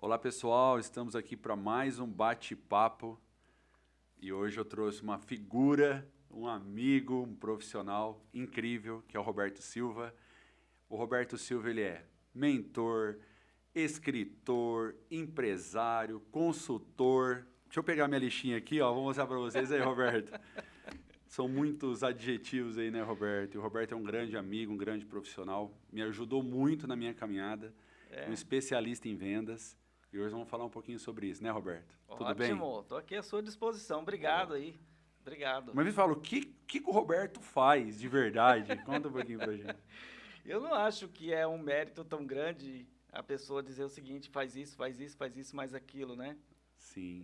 Olá pessoal, estamos aqui para mais um bate-papo e hoje eu trouxe uma figura, um amigo, um profissional incrível que é o Roberto Silva. O Roberto Silva ele é mentor, escritor, empresário, consultor. Deixa eu pegar minha listinha aqui, ó, vou mostrar para vocês aí, Roberto. São muitos adjetivos aí, né, Roberto? E o Roberto é um grande amigo, um grande profissional, me ajudou muito na minha caminhada, um especialista em vendas. E hoje vamos falar um pouquinho sobre isso, né, Roberto? Tudo bem? Ótimo, estou aqui à sua disposição. Obrigado aí. Obrigado. Mas me fala, o que o Roberto faz de verdade? Conta um pouquinho pra gente. Eu não acho que é um mérito tão grande a pessoa dizer o seguinte, faz isso, faz isso, faz isso, mais aquilo, né? Sim,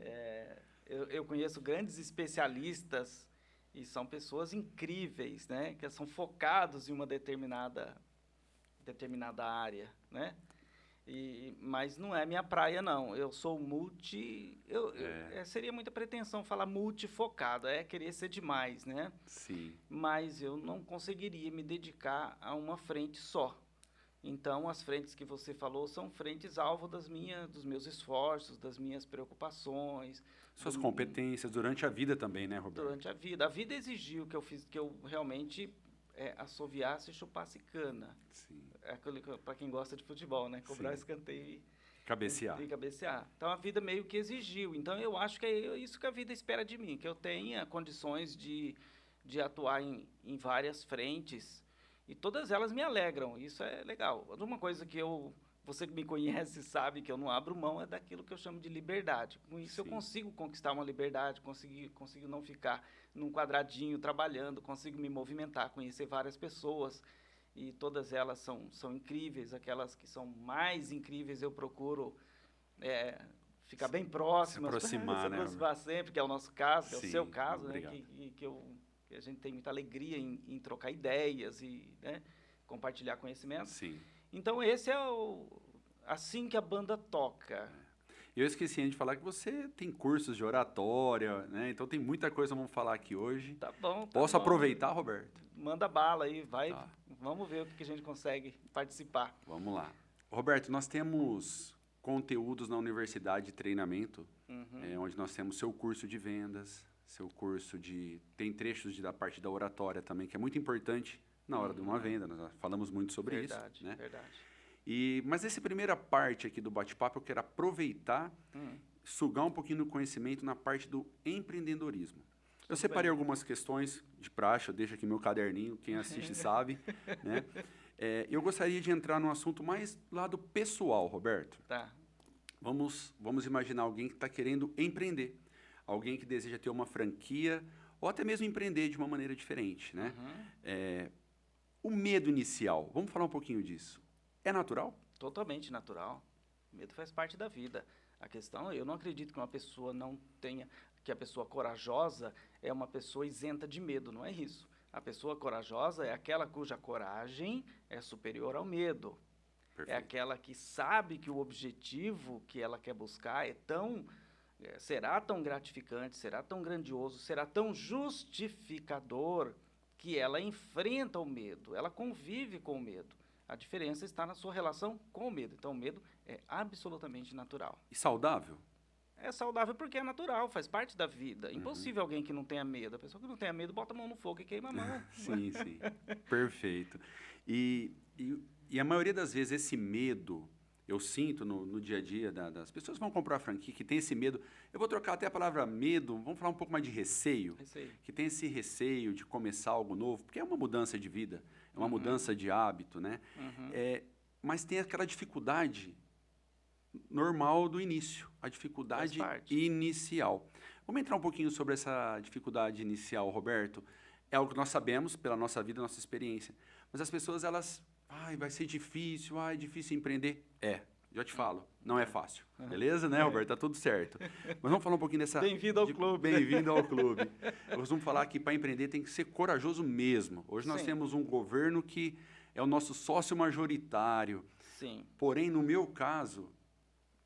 Eu conheço grandes especialistas e são pessoas incríveis, né? Que são focados em uma determinada área, né? Mas não é minha praia, não. Eu sou multi... seria muita pretensão falar multifocado, é querer ser demais, né? sim, Mas eu não conseguiria me dedicar a uma frente só. Então, as frentes que você falou são frentes alvo dos meus esforços, das minhas preocupações. suas competências durante a vida também, né, Roberto? Durante a vida. A vida exigiu que eu realmente assoviasse e chupasse cana. Sim, É para quem gosta de futebol, né? Cobrar sim. escanteio Cabecear. e cabecear. Então a vida meio que exigiu. Então eu acho que é isso que a vida espera de mim, que eu tenha condições de atuar em várias frentes e todas elas me alegram. Isso é legal. Uma coisa você que me conhece sabe que eu não abro mão é daquilo que eu chamo de liberdade. Com isso eu Sim. consigo conquistar uma liberdade, consigo não ficar num quadradinho trabalhando, consigo me movimentar, conhecer várias pessoas e todas elas são incríveis. Aquelas que são mais incríveis eu procuro ficar bem próximas, Se aproximar, se né, aproximar sempre, que é o nosso caso, que é o seu Sim, caso, né? obrigado. Que a gente tem muita alegria em trocar ideias e, né, compartilhar conhecimento. Sim. Então esse é assim que a banda toca. E eu esqueci de falar que você tem cursos de oratória, né? Então tem muita coisa que vamos falar aqui hoje. Tá bom, tá Posso bom. aproveitar, Roberto? Manda bala aí, vai. Tá. Vamos ver o que a gente consegue participar. Vamos lá. Roberto, nós temos conteúdos na universidade de treinamento, onde nós temos seu curso de vendas, seu curso de... Tem trechos da parte da oratória também, que é muito importante na hora de uma venda. Nós falamos muito sobre Verdade, isso, né? verdade. Mas essa primeira parte aqui do bate-papo, eu quero aproveitar, sugar um pouquinho do conhecimento na parte do empreendedorismo. Eu separei algumas questões de praxe, eu deixo aqui meu caderninho, quem assiste sabe, né? Eu gostaria de entrar num assunto mais do lado pessoal, Roberto. Tá. Vamos imaginar alguém que está querendo empreender, alguém que deseja ter uma franquia ou até mesmo empreender de uma maneira diferente, né? O medo inicial, vamos falar um pouquinho disso. É natural? Totalmente natural. Medo faz parte da vida. A questão, eu não acredito que uma pessoa não tenha, que a pessoa corajosa é uma pessoa isenta de medo, não é isso. A pessoa corajosa é aquela cuja coragem é superior ao medo. Perfeito. É aquela que sabe que o objetivo que ela quer buscar será tão gratificante, será tão grandioso, será tão justificador que ela enfrenta o medo, ela convive com o medo. A diferença está na sua relação com o medo. Então, o medo é absolutamente natural. E saudável? É saudável porque é natural, faz parte da vida. Impossível alguém que não tenha medo. A pessoa que não tenha medo bota a mão no fogo e queima a mão. Sim, sim. Perfeito. E a maioria das vezes esse medo, eu sinto no dia a dia das pessoas que vão comprar franquia, que tem esse medo. Eu vou trocar até a palavra medo, vamos falar um pouco mais de receio. Receio. Que tem esse receio de começar algo novo, porque é uma mudança de vida, é uma mudança de hábito, né? Mas tem aquela dificuldade normal do início, a dificuldade inicial. Vamos entrar um pouquinho sobre essa dificuldade inicial, Roberto. É algo que nós sabemos pela nossa vida, nossa experiência. Mas as pessoas, elas... vai ser difícil, é difícil empreender. Já te falo, não é fácil. Beleza, né, Roberto? Tá tudo certo. Mas vamos falar um pouquinho dessa... Bem-vindo ao clube. Bem-vindo ao clube. Nós vamos falar que para empreender tem que ser corajoso mesmo. Hoje nós temos um governo que é o nosso sócio majoritário. Sim. Porém, no meu caso,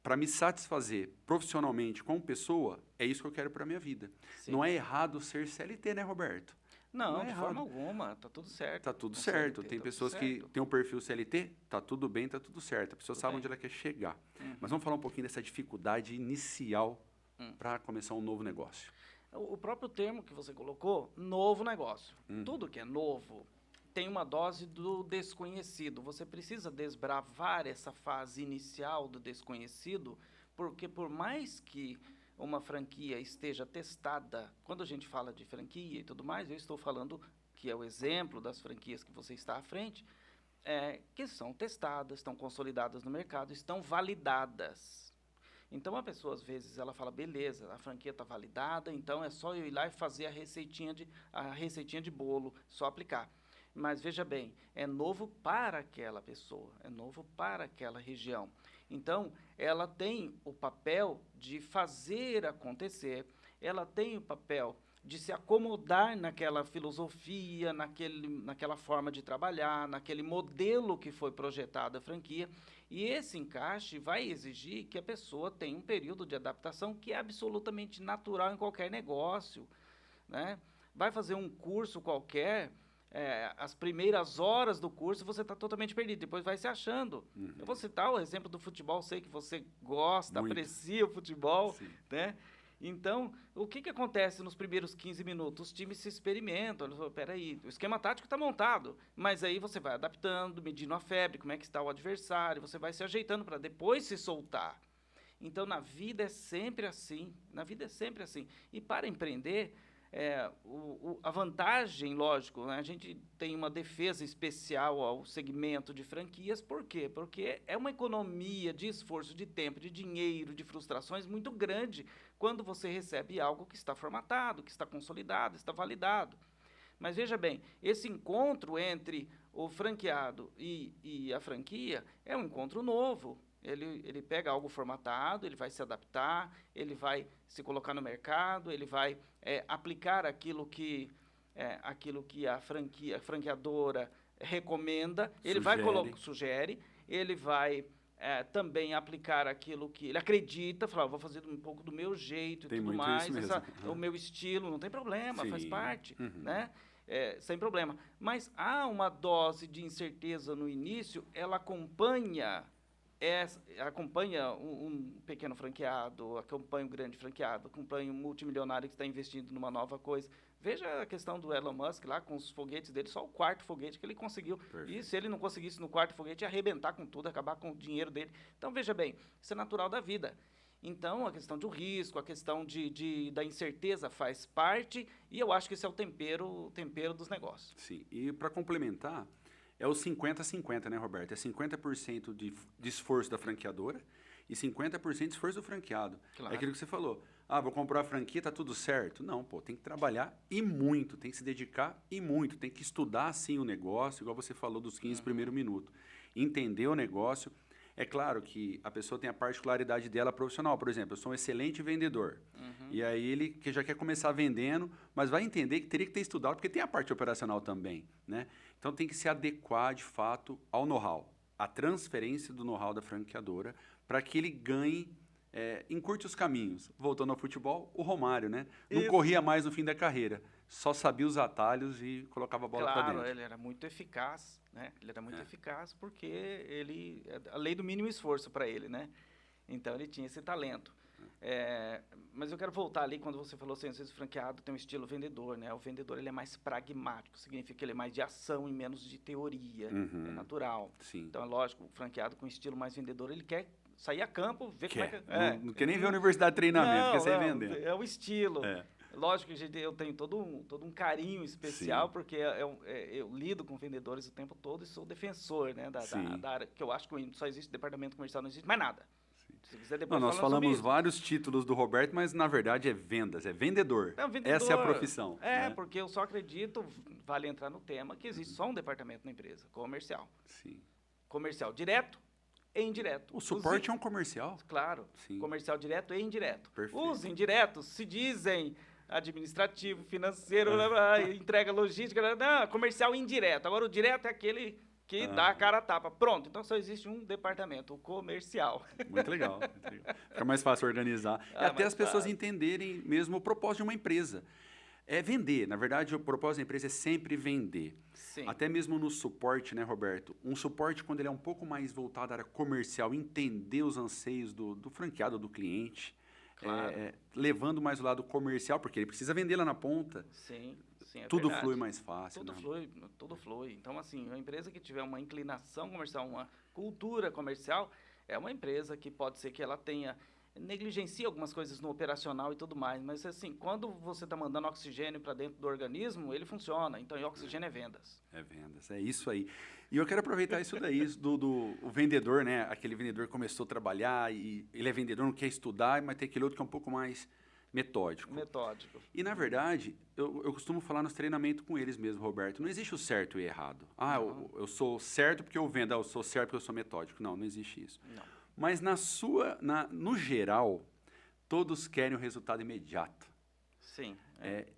para me satisfazer profissionalmente como pessoa, é isso que eu quero para a minha vida. Sim. Não é errado ser CLT, né, Roberto? Não, é de errado. forma alguma, tá tudo certo. Tá tudo Com certo. CLT, Tem tá tudo pessoas que certo. têm um perfil CLT, tá tudo bem, tá tudo certo. A pessoa Tudo sabe bem. onde ela quer chegar. Uhum. Mas vamos falar um pouquinho dessa dificuldade inicial para começar um novo negócio. O próprio termo que você colocou, novo negócio. Tudo que é novo tem uma dose do desconhecido. Você precisa desbravar essa fase inicial do desconhecido, porque por mais que uma franquia esteja testada, quando a gente fala de franquia e tudo mais, eu estou falando que é o exemplo das franquias que você está à frente, que são testadas, estão consolidadas no mercado, estão validadas. Então a pessoa às vezes ela fala, beleza, a franquia está validada, então é só eu ir lá e fazer a receitinha de bolo, só aplicar. Mas veja bem, é novo para aquela pessoa, é novo para aquela região. Então ela tem o papel de fazer acontecer, ela tem o papel de se acomodar naquela filosofia, naquela forma de trabalhar, naquele modelo que foi projetado a franquia. E esse encaixe vai exigir que a pessoa tenha um período de adaptação que é absolutamente natural em qualquer negócio, né? Vai fazer um curso qualquer, as primeiras horas do curso você está totalmente perdido, depois vai se achando. Eu vou citar o exemplo do futebol, sei que você gosta, Muito. aprecia o futebol, Sim. né? Então, o que acontece nos primeiros 15 minutos? Os times se experimentam, eles falam, peraí, o esquema tático está montado, mas aí você vai adaptando, medindo a febre, como é que está o adversário, você vai se ajeitando para depois se soltar. Então, na vida é sempre assim, E para empreender, a vantagem, lógico, né, a gente tem uma defesa especial ao segmento de franquias, por quê? Porque é uma economia de esforço, de tempo, de dinheiro, de frustrações muito grande quando você recebe algo que está formatado, que está consolidado, está validado. Mas veja bem, esse encontro entre o franqueado e a franquia é um encontro novo. Ele pega algo formatado, ele vai se adaptar, ele vai se colocar no mercado, ele vai aplicar aquilo que a franqueadora recomenda, ele vai sugere, ele vai também aplicar aquilo que ele acredita, falar, vou fazer um pouco do meu jeito e Tem tudo muito mais, isso mesmo. o meu estilo, não tem problema, faz Sim. parte, né? Sem problema. Mas há uma dose de incerteza no início, ela acompanha um pequeno franqueado, acompanha um grande franqueado, acompanha um multimilionário que está investindo numa nova coisa. Veja a questão do Elon Musk lá com os foguetes dele, só o quarto foguete que ele conseguiu. Perfeito. E se ele não conseguisse no quarto foguete, ia arrebentar com tudo, acabar com o dinheiro dele. Então, veja bem, isso é natural da vida. Então, a questão do risco, a questão da incerteza faz parte, e eu acho que esse é o tempero dos negócios. Sim, e para complementar, é o 50-50, né, Roberto? É 50% de esforço da franqueadora e 50% de esforço do franqueado. Claro. É aquilo que você falou. Vou comprar a franquia, tá tudo certo. Não, pô, tem que trabalhar e muito, tem que se dedicar e muito, tem que estudar, sim, o negócio, igual você falou dos 15 primeiros minutos. Entender o negócio. É claro que a pessoa tem a particularidade dela profissional. Por exemplo, eu sou um excelente vendedor. E aí ele que já quer começar vendendo, mas vai entender que teria que ter estudado, porque tem a parte operacional também, né? Então tem que se adequar, de fato, ao know-how. A transferência do know-how da franqueadora para que ele ganhe, encurte os caminhos. Voltando ao futebol, o Romário, né? Não corria mais no fim da carreira. Só sabia os atalhos e colocava a bola para dentro. Claro, ele era muito eficaz, né? Ele era muito eficaz porque a lei do mínimo esforço para ele, né? Então ele tinha esse talento. Mas eu quero voltar ali quando você falou assim, às vezes o franqueado tem um estilo vendedor, né? O vendedor ele é mais pragmático, significa que ele é mais de ação e menos de teoria, é natural. Sim. Então é lógico, o franqueado com estilo mais vendedor, ele quer sair a campo, ver como é que... Não quer nem ver a universidade de treinamento, quer sair vendendo. É o estilo. Lógico que eu tenho todo um carinho especial, Sim. porque eu lido com vendedores o tempo todo e sou defensor, né, da área, que eu acho que só existe departamento comercial, não existe mais nada. Se quiser depois nós falamos vários títulos do Roberto, mas na verdade é vendas, é vendedor. Essa é a profissão. Né? Porque eu só acredito, vale entrar no tema, que existe só um departamento na empresa, comercial. Sim. Comercial direto e indireto. O suporte é um comercial? Claro, sim. Comercial direto e indireto. Perfeito. Os indiretos se dizem administrativo, financeiro, entrega logística, não, comercial indireto. Agora o direto é aquele que dá a cara a tapa. Pronto, então só existe um departamento, o comercial. Muito legal. Fica mais fácil organizar. E até as pessoas entenderem mesmo o propósito de uma empresa. É vender. Na verdade, o propósito da empresa é sempre vender. Sim, Até mesmo no suporte, né, Roberto? Um suporte, quando ele é um pouco mais voltado à área comercial, entender os anseios do franqueado, do cliente, claro. levando mais o lado comercial, porque ele precisa vender lá na ponta, Sim, sim, é tudo flui verdade. mais fácil, Tudo né? flui, tudo flui. Então, assim, uma empresa que tiver uma inclinação comercial, uma cultura comercial, é uma empresa que pode ser que ela tenha negligencie algumas coisas no operacional e tudo mais, mas assim, quando você está mandando oxigênio para dentro do organismo, ele funciona. Então, e oxigênio é vendas. É vendas, é isso aí. E eu quero aproveitar isso daí, isso o vendedor, né? Aquele vendedor que começou a trabalhar e ele é vendedor, não quer estudar, mas tem aquele outro que é um pouco mais metódico. Metódico. E, na verdade, eu costumo falar nos treinamentos com eles mesmo, Roberto. Não existe o certo e errado. Ah, Não. eu sou certo porque eu vendo, eu sou certo porque eu sou metódico. Não, não existe isso. Não. Mas no geral, todos querem o resultado imediato. Sim.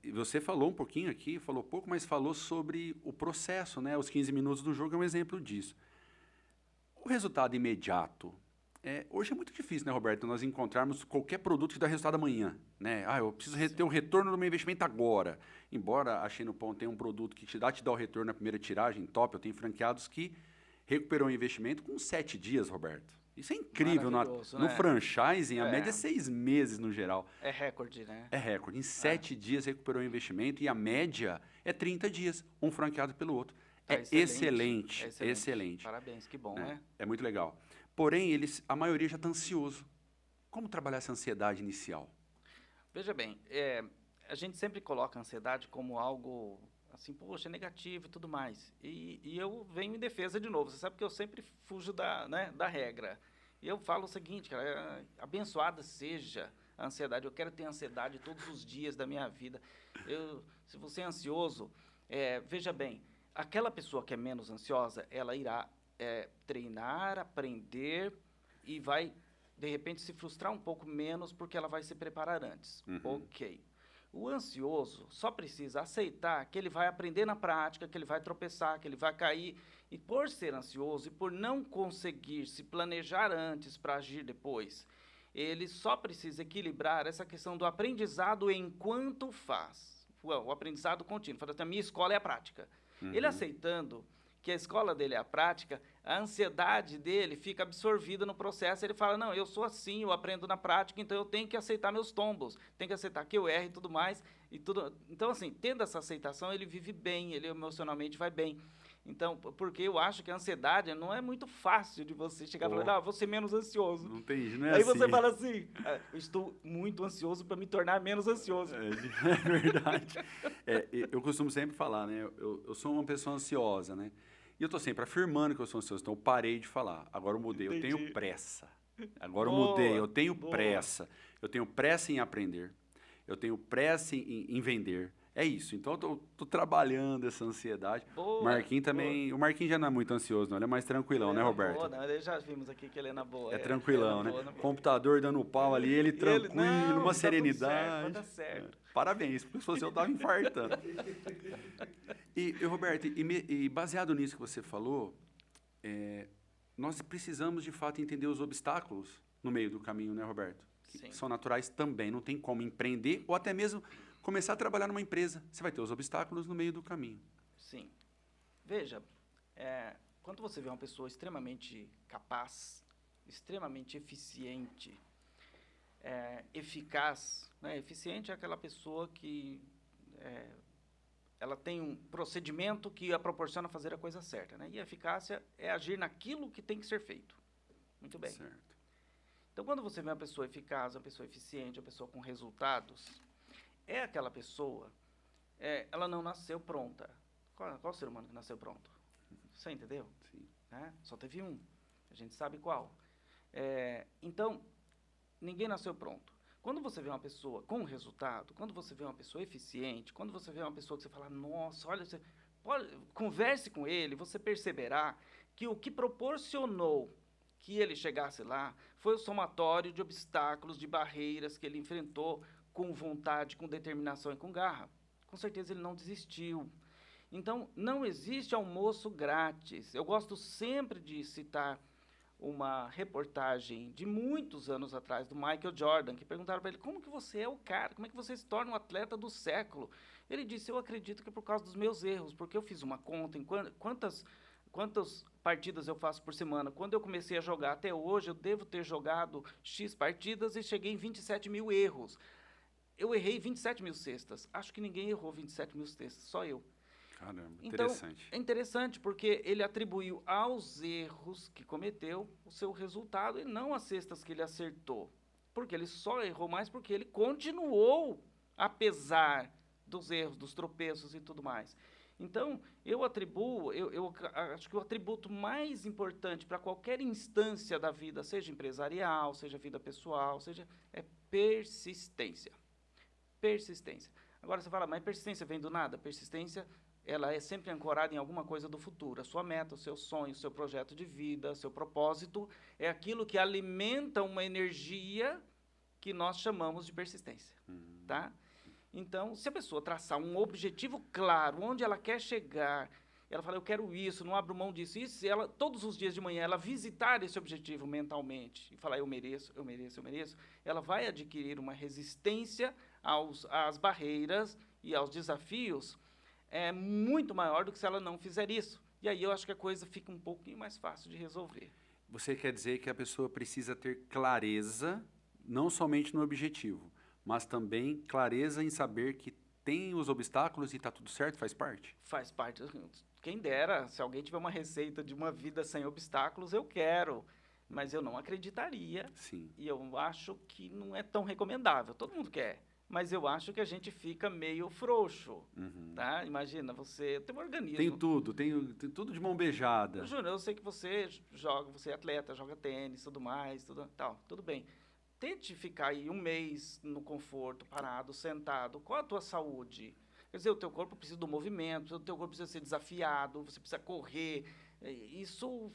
E você falou um pouquinho aqui, falou pouco, mas falou sobre o processo, né? Os 15 minutos do jogo é um exemplo disso. O resultado imediato. Hoje é muito difícil, né, Roberto, nós encontrarmos qualquer produto que dá resultado amanhã, né? Ah, eu preciso ter o retorno do meu investimento agora. Embora a Xenopon tenha um produto que te dá o retorno na primeira tiragem, top, eu tenho franqueados que recuperou o investimento com 7 dias, Roberto. Isso é incrível. Maravilhoso, No né? franchising, a É. média é 6 meses no geral. É recorde, né? É recorde. Em 7 dias recuperou o investimento e a média é 30 dias, um franqueado pelo outro. Tá É excelente. excelente, É excelente. Parabéns, que bom, Né? né? É muito legal. Porém, a maioria já está ansioso. Como trabalhar essa ansiedade inicial? Veja bem, a gente sempre coloca a ansiedade como algo assim, poxa, negativo e tudo mais. E eu venho em defesa de novo. Você sabe que eu sempre fujo da regra. E eu falo o seguinte, cara, abençoada seja a ansiedade. Eu quero ter ansiedade todos os dias da minha vida. Se você é ansioso, veja bem, aquela pessoa que é menos ansiosa, ela irá treinar, aprender e vai, de repente, se frustrar um pouco menos porque ela vai se preparar antes. Ok. O ansioso só precisa aceitar que ele vai aprender na prática, que ele vai tropeçar, que ele vai cair. E por ser ansioso e por não conseguir se planejar antes para agir depois, ele só precisa equilibrar essa questão do aprendizado enquanto faz. O aprendizado contínuo. Fala assim, a minha escola é a prática. Ele aceitando que a escola dele é a prática, a ansiedade dele fica absorvida no processo. Ele fala, não, eu sou assim, eu aprendo na prática, então eu tenho que aceitar meus tombos, tenho que aceitar que eu erro e tudo mais. Então, assim, tendo essa aceitação, ele vive bem, ele emocionalmente vai bem. Então, porque eu acho que a ansiedade não é muito fácil de você chegar e falar, vou ser menos ansioso. Não tem, não é Aí assim. você fala assim, eu estou muito ansioso para me tornar menos ansioso. É verdade. Eu costumo sempre falar, né? Eu sou uma pessoa ansiosa, né? E eu estou sempre afirmando que eu sou ansioso, então eu parei de falar. Agora eu mudei, eu tenho pressa. Agora eu mudei, eu tenho pressa. Eu tenho pressa em aprender. Eu tenho pressa em vender. É isso. Então eu tô trabalhando essa ansiedade. Boa, Marquinhos também. boa. O Marquinhos já não é muito ansioso, não. Ele é mais tranquilão, né, Roberto? Boa, né? Já vimos aqui que ele é na boa. É tranquilão, né? Boa, na boa. Computador dando pau ali, ele tranquilo, não, uma tá tudo certo, serenidade. vai dar certo. Parabéns, porque se fosse eu tava infartando. E Roberto, e baseado nisso que você falou, nós precisamos de fato entender os obstáculos no meio do caminho, né, Roberto? Que Sim. são naturais também. Não tem como empreender ou até mesmo começar a trabalhar numa empresa. Você vai ter os obstáculos no meio do caminho. Sim. Veja, quando você vê uma pessoa extremamente capaz, extremamente eficiente, eficaz, né? Eficiente é aquela pessoa que ela tem um procedimento que a proporciona fazer a coisa certa, né? E a eficácia é agir naquilo que tem que ser feito. Muito bem. Certo. Então, quando você vê uma pessoa eficaz, uma pessoa eficiente, uma pessoa com resultados, é aquela pessoa, ela não nasceu pronta. Qual ser humano que nasceu pronto? Você entendeu? Sim. Né? Só teve um. A gente sabe qual. Então, ninguém nasceu pronto. Quando você vê uma pessoa com resultado, quando você vê uma pessoa eficiente, quando você vê uma pessoa que você fala, nossa, olha, converse com ele, você perceberá que o que proporcionou que ele chegasse lá foi o somatório de obstáculos, de barreiras que ele enfrentou com vontade, com determinação e com garra. Com certeza ele não desistiu. Então, não existe almoço grátis. Eu gosto sempre de citar uma reportagem de muitos anos atrás do Michael Jordan, que perguntaram para ele, como que você é o cara, como é que você se torna um atleta do século? Ele disse, eu acredito que é por causa dos meus erros, porque eu fiz uma conta em quantas partidas eu faço por semana. Quando eu comecei a jogar até hoje, eu devo ter jogado X partidas e cheguei em 27 mil erros. Eu errei 27 mil cestas. Acho que ninguém errou 27 mil cestas, só eu. Caramba, Então, interessante. é interessante porque ele atribuiu aos erros que cometeu o seu resultado e não às cestas que ele acertou. Porque ele só errou mais porque ele continuou, apesar dos erros, dos tropeços e tudo mais. Então, eu acho que o atributo mais importante para qualquer instância da vida, seja empresarial, seja vida pessoal, é persistência. Persistência. Agora você fala, mas persistência vem do nada? Persistência, ela é sempre ancorada em alguma coisa do futuro. A sua meta, o seu sonho, o seu projeto de vida, seu propósito, é aquilo que alimenta uma energia que nós chamamos de persistência, tá? Então, se a pessoa traçar um objetivo claro, onde ela quer chegar, ela fala, eu quero isso, não abro mão disso, e se ela, todos os dias de manhã, ela visitar esse objetivo mentalmente, e falar, eu mereço, eu mereço, eu mereço, ela vai adquirir uma resistência às barreiras e aos desafios muito maior do que se ela não fizer isso. E aí eu acho que a coisa fica um pouquinho mais fácil de resolver. Você quer dizer que a pessoa precisa ter clareza, não somente no objetivo, mas também clareza em saber que tem os obstáculos e está tudo certo, faz parte? Faz parte. Quem dera, se alguém tiver uma receita de uma vida sem obstáculos, eu quero. Mas eu não acreditaria. Sim. E eu acho que não é tão recomendável. Todo mundo quer. Mas eu acho que a gente fica meio frouxo, tá? Imagina, você tem um organismo. Tem tudo de mão beijada. Júnior, eu sei que você joga, você é atleta, joga tênis, tudo mais, tudo bem. Tente ficar aí um mês no conforto, parado, sentado. Qual a tua saúde? Quer dizer, o teu corpo precisa do movimento, o teu corpo precisa ser desafiado, você precisa correr. Isso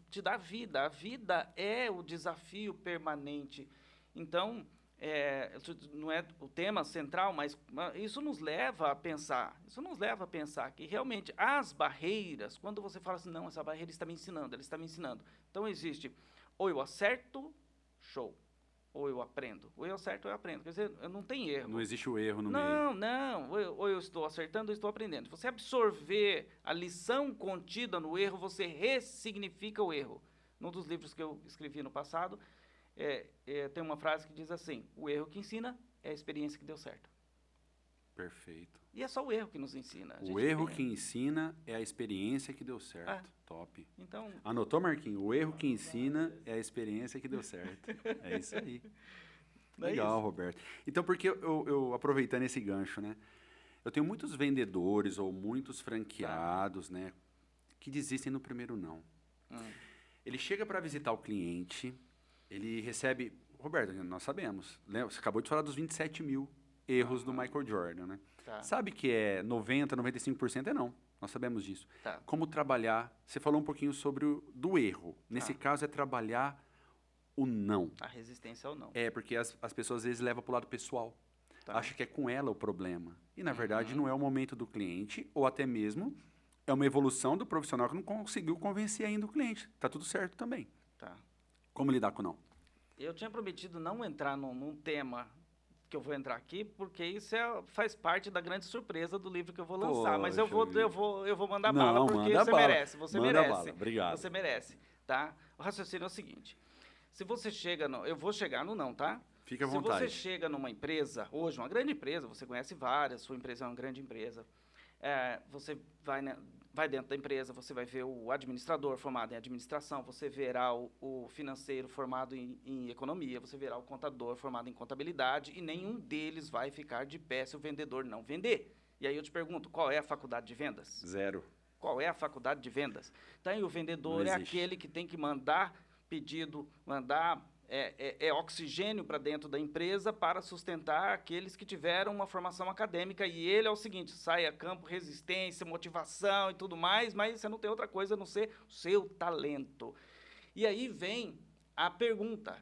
te dá vida. A vida é o desafio permanente. Então, não é o tema central, mas isso nos leva a pensar. Isso nos leva a pensar que realmente as barreiras, quando você fala assim, não, essa barreira está me ensinando, ela está me ensinando. Então, existe, ou eu acerto, show. Ou eu aprendo. Ou eu acerto, ou eu aprendo. Quer dizer, não tem erro. Não existe o erro no meio. Não. Ou eu estou acertando, ou eu estou aprendendo. Se você absorver a lição contida no erro, você ressignifica o erro. Num dos livros que eu escrevi no passado, tem uma frase que diz assim, o erro que ensina é a experiência que deu certo. Perfeito. E é só o erro que nos ensina. O erro que ensina é a experiência que deu certo. Top. Então, anotou, Marquinhos? O erro que ensina é a experiência que deu certo. É isso aí. Legal, Roberto. Então, porque eu aproveitando esse gancho, né? Eu tenho muitos vendedores ou muitos franqueados, né? Que desistem no primeiro não. Ele chega para visitar o cliente, ele recebe... Roberto, nós sabemos, né? Você acabou de falar dos 27 mil erros do Michael Jordan, né? Tá. Sabe que é 90%, 95% é não. Nós sabemos disso. Tá. Como trabalhar... Você falou um pouquinho sobre do erro. Nesse caso, é trabalhar o não. A resistência ao não. Porque as pessoas, às vezes, levam para o lado pessoal. Tá. Acha que é com ela o problema. E, na verdade, não é o momento do cliente, ou até mesmo é uma evolução do profissional que não conseguiu convencer ainda o cliente. Tá tudo certo também. Tá. Como lidar com o não? Eu tinha prometido não entrar num tema que eu vou entrar aqui, porque isso faz parte da grande surpresa do livro que eu vou lançar. Mas eu vou mandar bala, porque você merece. Você merece. Bala. Obrigado. Você merece, tá? O raciocínio é o seguinte. Se você chega eu vou chegar no não, tá? Fica à vontade. Se você chega numa empresa, hoje, uma grande empresa, você conhece várias, sua empresa é uma grande empresa, você vai dentro da empresa, você vai ver o administrador formado em administração, você verá o financeiro formado em economia, você verá o contador formado em contabilidade, e nenhum deles vai ficar de pé se o vendedor não vender. E aí eu te pergunto, qual é a faculdade de vendas? Zero. Qual é a faculdade de vendas? Então, e o vendedor é aquele que tem que mandar pedido, mandar oxigênio para dentro da empresa para sustentar aqueles que tiveram uma formação acadêmica. E ele é o seguinte, sai a campo, resistência, motivação e tudo mais, mas você não tem outra coisa a não ser o seu talento. E aí vem a pergunta,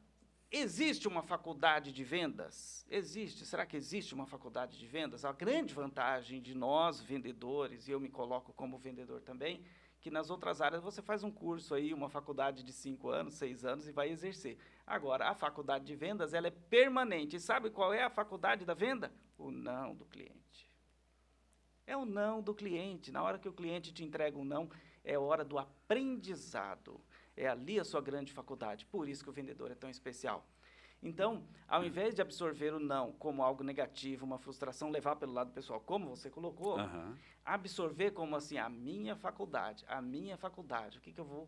existe uma faculdade de vendas? Existe. Será que existe uma faculdade de vendas? A grande vantagem de nós, vendedores, e eu me coloco como vendedor também, que nas outras áreas você faz um curso aí, uma faculdade de 5 anos, 6 anos e vai exercer. Agora, a faculdade de vendas, ela é permanente. E sabe qual é a faculdade da venda? O não do cliente. É o não do cliente. Na hora que o cliente te entrega um não, é hora do aprendizado. É ali a sua grande faculdade. Por isso que o vendedor é tão especial. Então, ao invés de absorver o não como algo negativo, uma frustração, levar pelo lado pessoal, como você colocou, absorver como assim, a minha faculdade, o que eu vou,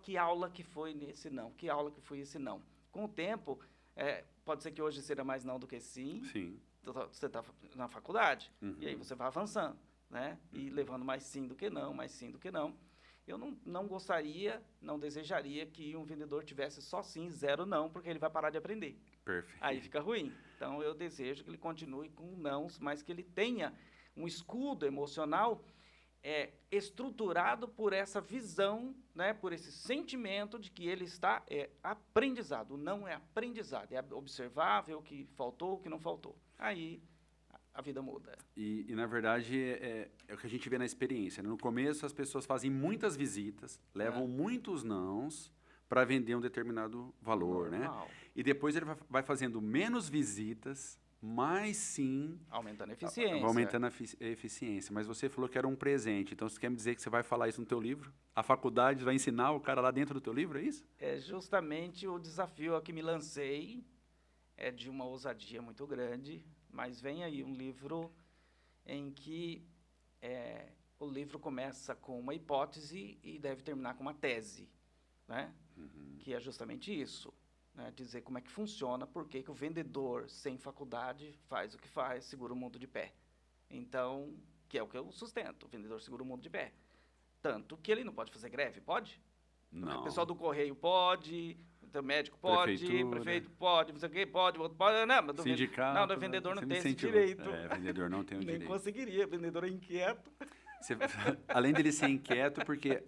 que aula que foi nesse não, que aula que foi esse não. Com o tempo, pode ser que hoje seja mais não do que sim. Você está na faculdade, e aí você vai avançando, né? E levando mais sim do que não, mais sim do que não. Eu não gostaria, não desejaria que um vendedor tivesse só sim, 0 não, porque ele vai parar de aprender. Perfeito. Aí fica ruim. Então, eu desejo que ele continue com nãos, mas que ele tenha um escudo emocional estruturado por essa visão, né, por esse sentimento de que ele está aprendizado. O não é aprendizado, é observável o que faltou, o que não faltou. Aí a vida muda. E na verdade, é o que a gente vê na experiência, né? No começo, as pessoas fazem muitas visitas, levam muitos nãos para vender um determinado valor, Normal. né? E depois ele vai fazendo menos visitas, mais sim... Aumentando a eficiência. Aumentando a eficiência. Mas você falou que era um presente, então você quer me dizer que você vai falar isso no teu livro? A faculdade vai ensinar o cara lá dentro do teu livro, é isso? É justamente o desafio a que me lancei, é de uma ousadia muito grande, mas vem aí um livro em que o livro começa com uma hipótese e deve terminar com uma tese, né? Que é justamente isso, né? Dizer como é que funciona, por que o vendedor sem faculdade faz o que faz, segura o mundo de pé. Então, que é o que eu sustento, o vendedor segura o mundo de pé. Tanto que ele não pode fazer greve, pode? Não. O pessoal do correio pode... O médico pode, prefeito pode, não sei o quê, pode, não, mas sindicato, o vendedor não tem esse direito. Vendedor não tem o direito. Nem conseguiria, o vendedor é inquieto. Além dele ser inquieto, porque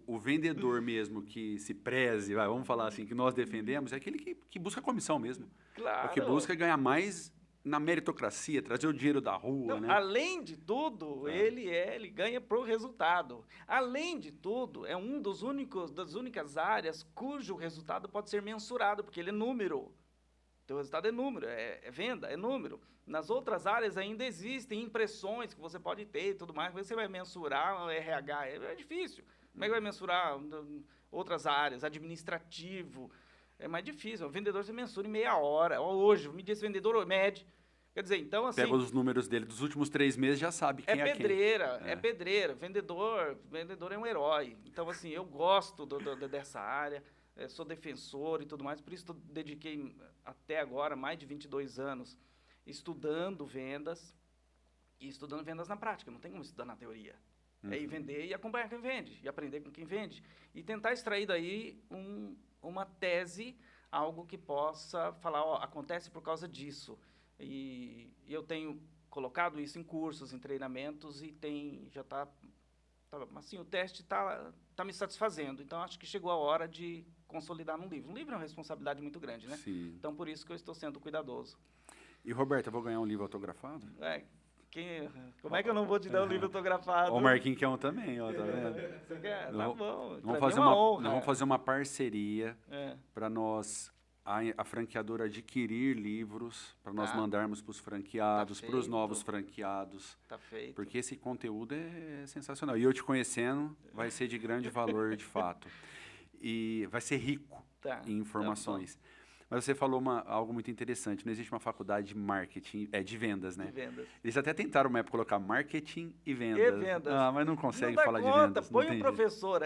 o vendedor mesmo que se preze, vamos falar assim, que nós defendemos, é aquele que busca comissão mesmo. Claro. É o que busca ganhar mais na meritocracia, trazer o dinheiro da rua, né? Além de tudo, ele ganha pro resultado. Além de tudo, é das únicas áreas cujo resultado pode ser mensurado, porque ele é número. Então, o resultado é número, é venda, é número. Nas outras áreas ainda existem impressões que você pode ter e tudo mais, mas você vai mensurar o RH, é difícil. Como é que vai mensurar outras áreas, administrativo? É mais difícil. O vendedor você mensura em meia hora. Hoje, me diz vendedor, mede. Quer dizer, então assim... Pega os números dele dos últimos 3 meses, já sabe quem é pedreira, quem. É pedreira. Vendedor é um herói. Então, assim, eu gosto dessa área, sou defensor e tudo mais, por isso dediquei até agora mais de 22 anos estudando vendas e estudando vendas na prática. Não tem como estudar na teoria. É ir vender e acompanhar quem vende, e aprender com quem vende. E tentar extrair daí uma tese, algo que possa falar, ó, acontece por causa disso. E eu tenho colocado isso em cursos, em treinamentos, e assim, o teste está me satisfazendo. Então, acho que chegou a hora de consolidar num livro. Um livro é uma responsabilidade muito grande, né? Sim. Então, por isso que eu estou sendo cuidadoso. E, Roberto, eu vou ganhar um livro autografado? Como é que eu não vou te dar um livro autografado? O Marquinhos quer um também, ó, tá vendo? Você quer? Tá bom. Vamos fazer uma parceria para nós, a franqueadora, adquirir livros para nós mandarmos para os franqueados, para os novos franqueados. Tá feito. Porque esse conteúdo é sensacional. E eu te conhecendo, vai ser de grande valor, de fato. E vai ser rico em informações. Mas você falou algo muito interessante. Não existe uma faculdade de marketing, de vendas, né? De vendas. Eles até tentaram uma época colocar marketing e vendas. Mas não conseguem falar de vendas. Põe um professor.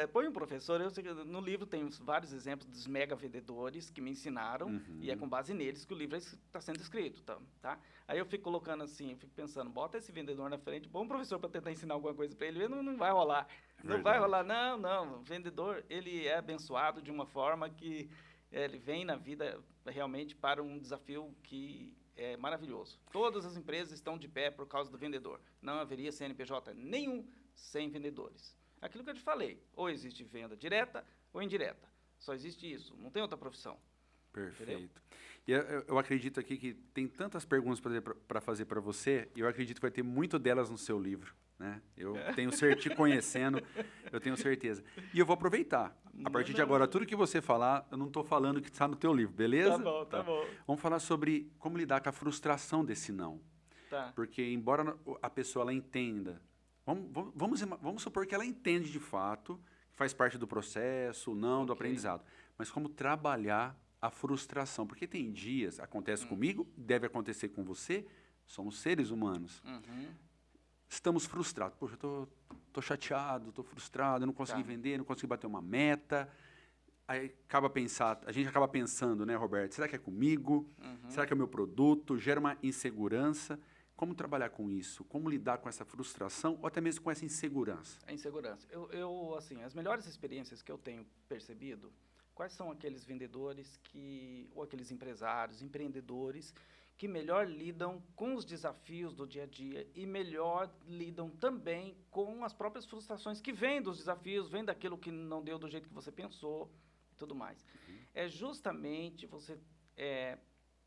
No livro tem vários exemplos dos mega vendedores que me ensinaram, e é com base neles que o livro está sendo escrito. Tá? Aí eu fico colocando assim, fico pensando, bota esse vendedor na frente, põe um professor para tentar ensinar alguma coisa para ele, não vai rolar. Não vai rolar, não. O vendedor, ele é abençoado de uma forma que ele vem na vida realmente para um desafio que é maravilhoso. Todas as empresas estão de pé por causa do vendedor. Não haveria CNPJ nenhum sem vendedores. Aquilo que eu te falei, ou existe venda direta ou indireta. Só existe isso, não tem outra profissão. Perfeito. E eu acredito aqui que tem tantas perguntas para fazer para você, e eu acredito que vai ter muito delas no seu livro, né? Eu tenho te conhecendo, eu tenho certeza. E eu vou aproveitar. A partir de agora, tudo que você falar, eu não estou falando que está no teu livro, beleza? Tá bom, tá bom. Vamos falar sobre como lidar com a frustração desse não. Tá. Porque, embora a pessoa ela entenda, vamos supor que ela entende de fato, que faz parte do processo, não do aprendizado, mas como trabalhar a frustração. Porque tem dias, acontece comigo, deve acontecer com você, somos seres humanos. Estamos frustrados. Poxa, eu tô chateado, tô frustrado, eu não consegui vender, não consegui bater uma meta. Aí a gente acaba pensando, né, Roberto, será que é comigo? Será que é o meu produto? Gera uma insegurança. Como trabalhar com isso? Como lidar com essa frustração ou até mesmo com essa insegurança? A insegurança. Assim, as melhores experiências que eu tenho percebido, quais são aqueles vendedores ou aqueles empresários, empreendedores, que melhor lidam com os desafios do dia a dia e melhor lidam também com as próprias frustrações que vêm dos desafios, vêm daquilo que não deu do jeito que você pensou e tudo mais. É justamente você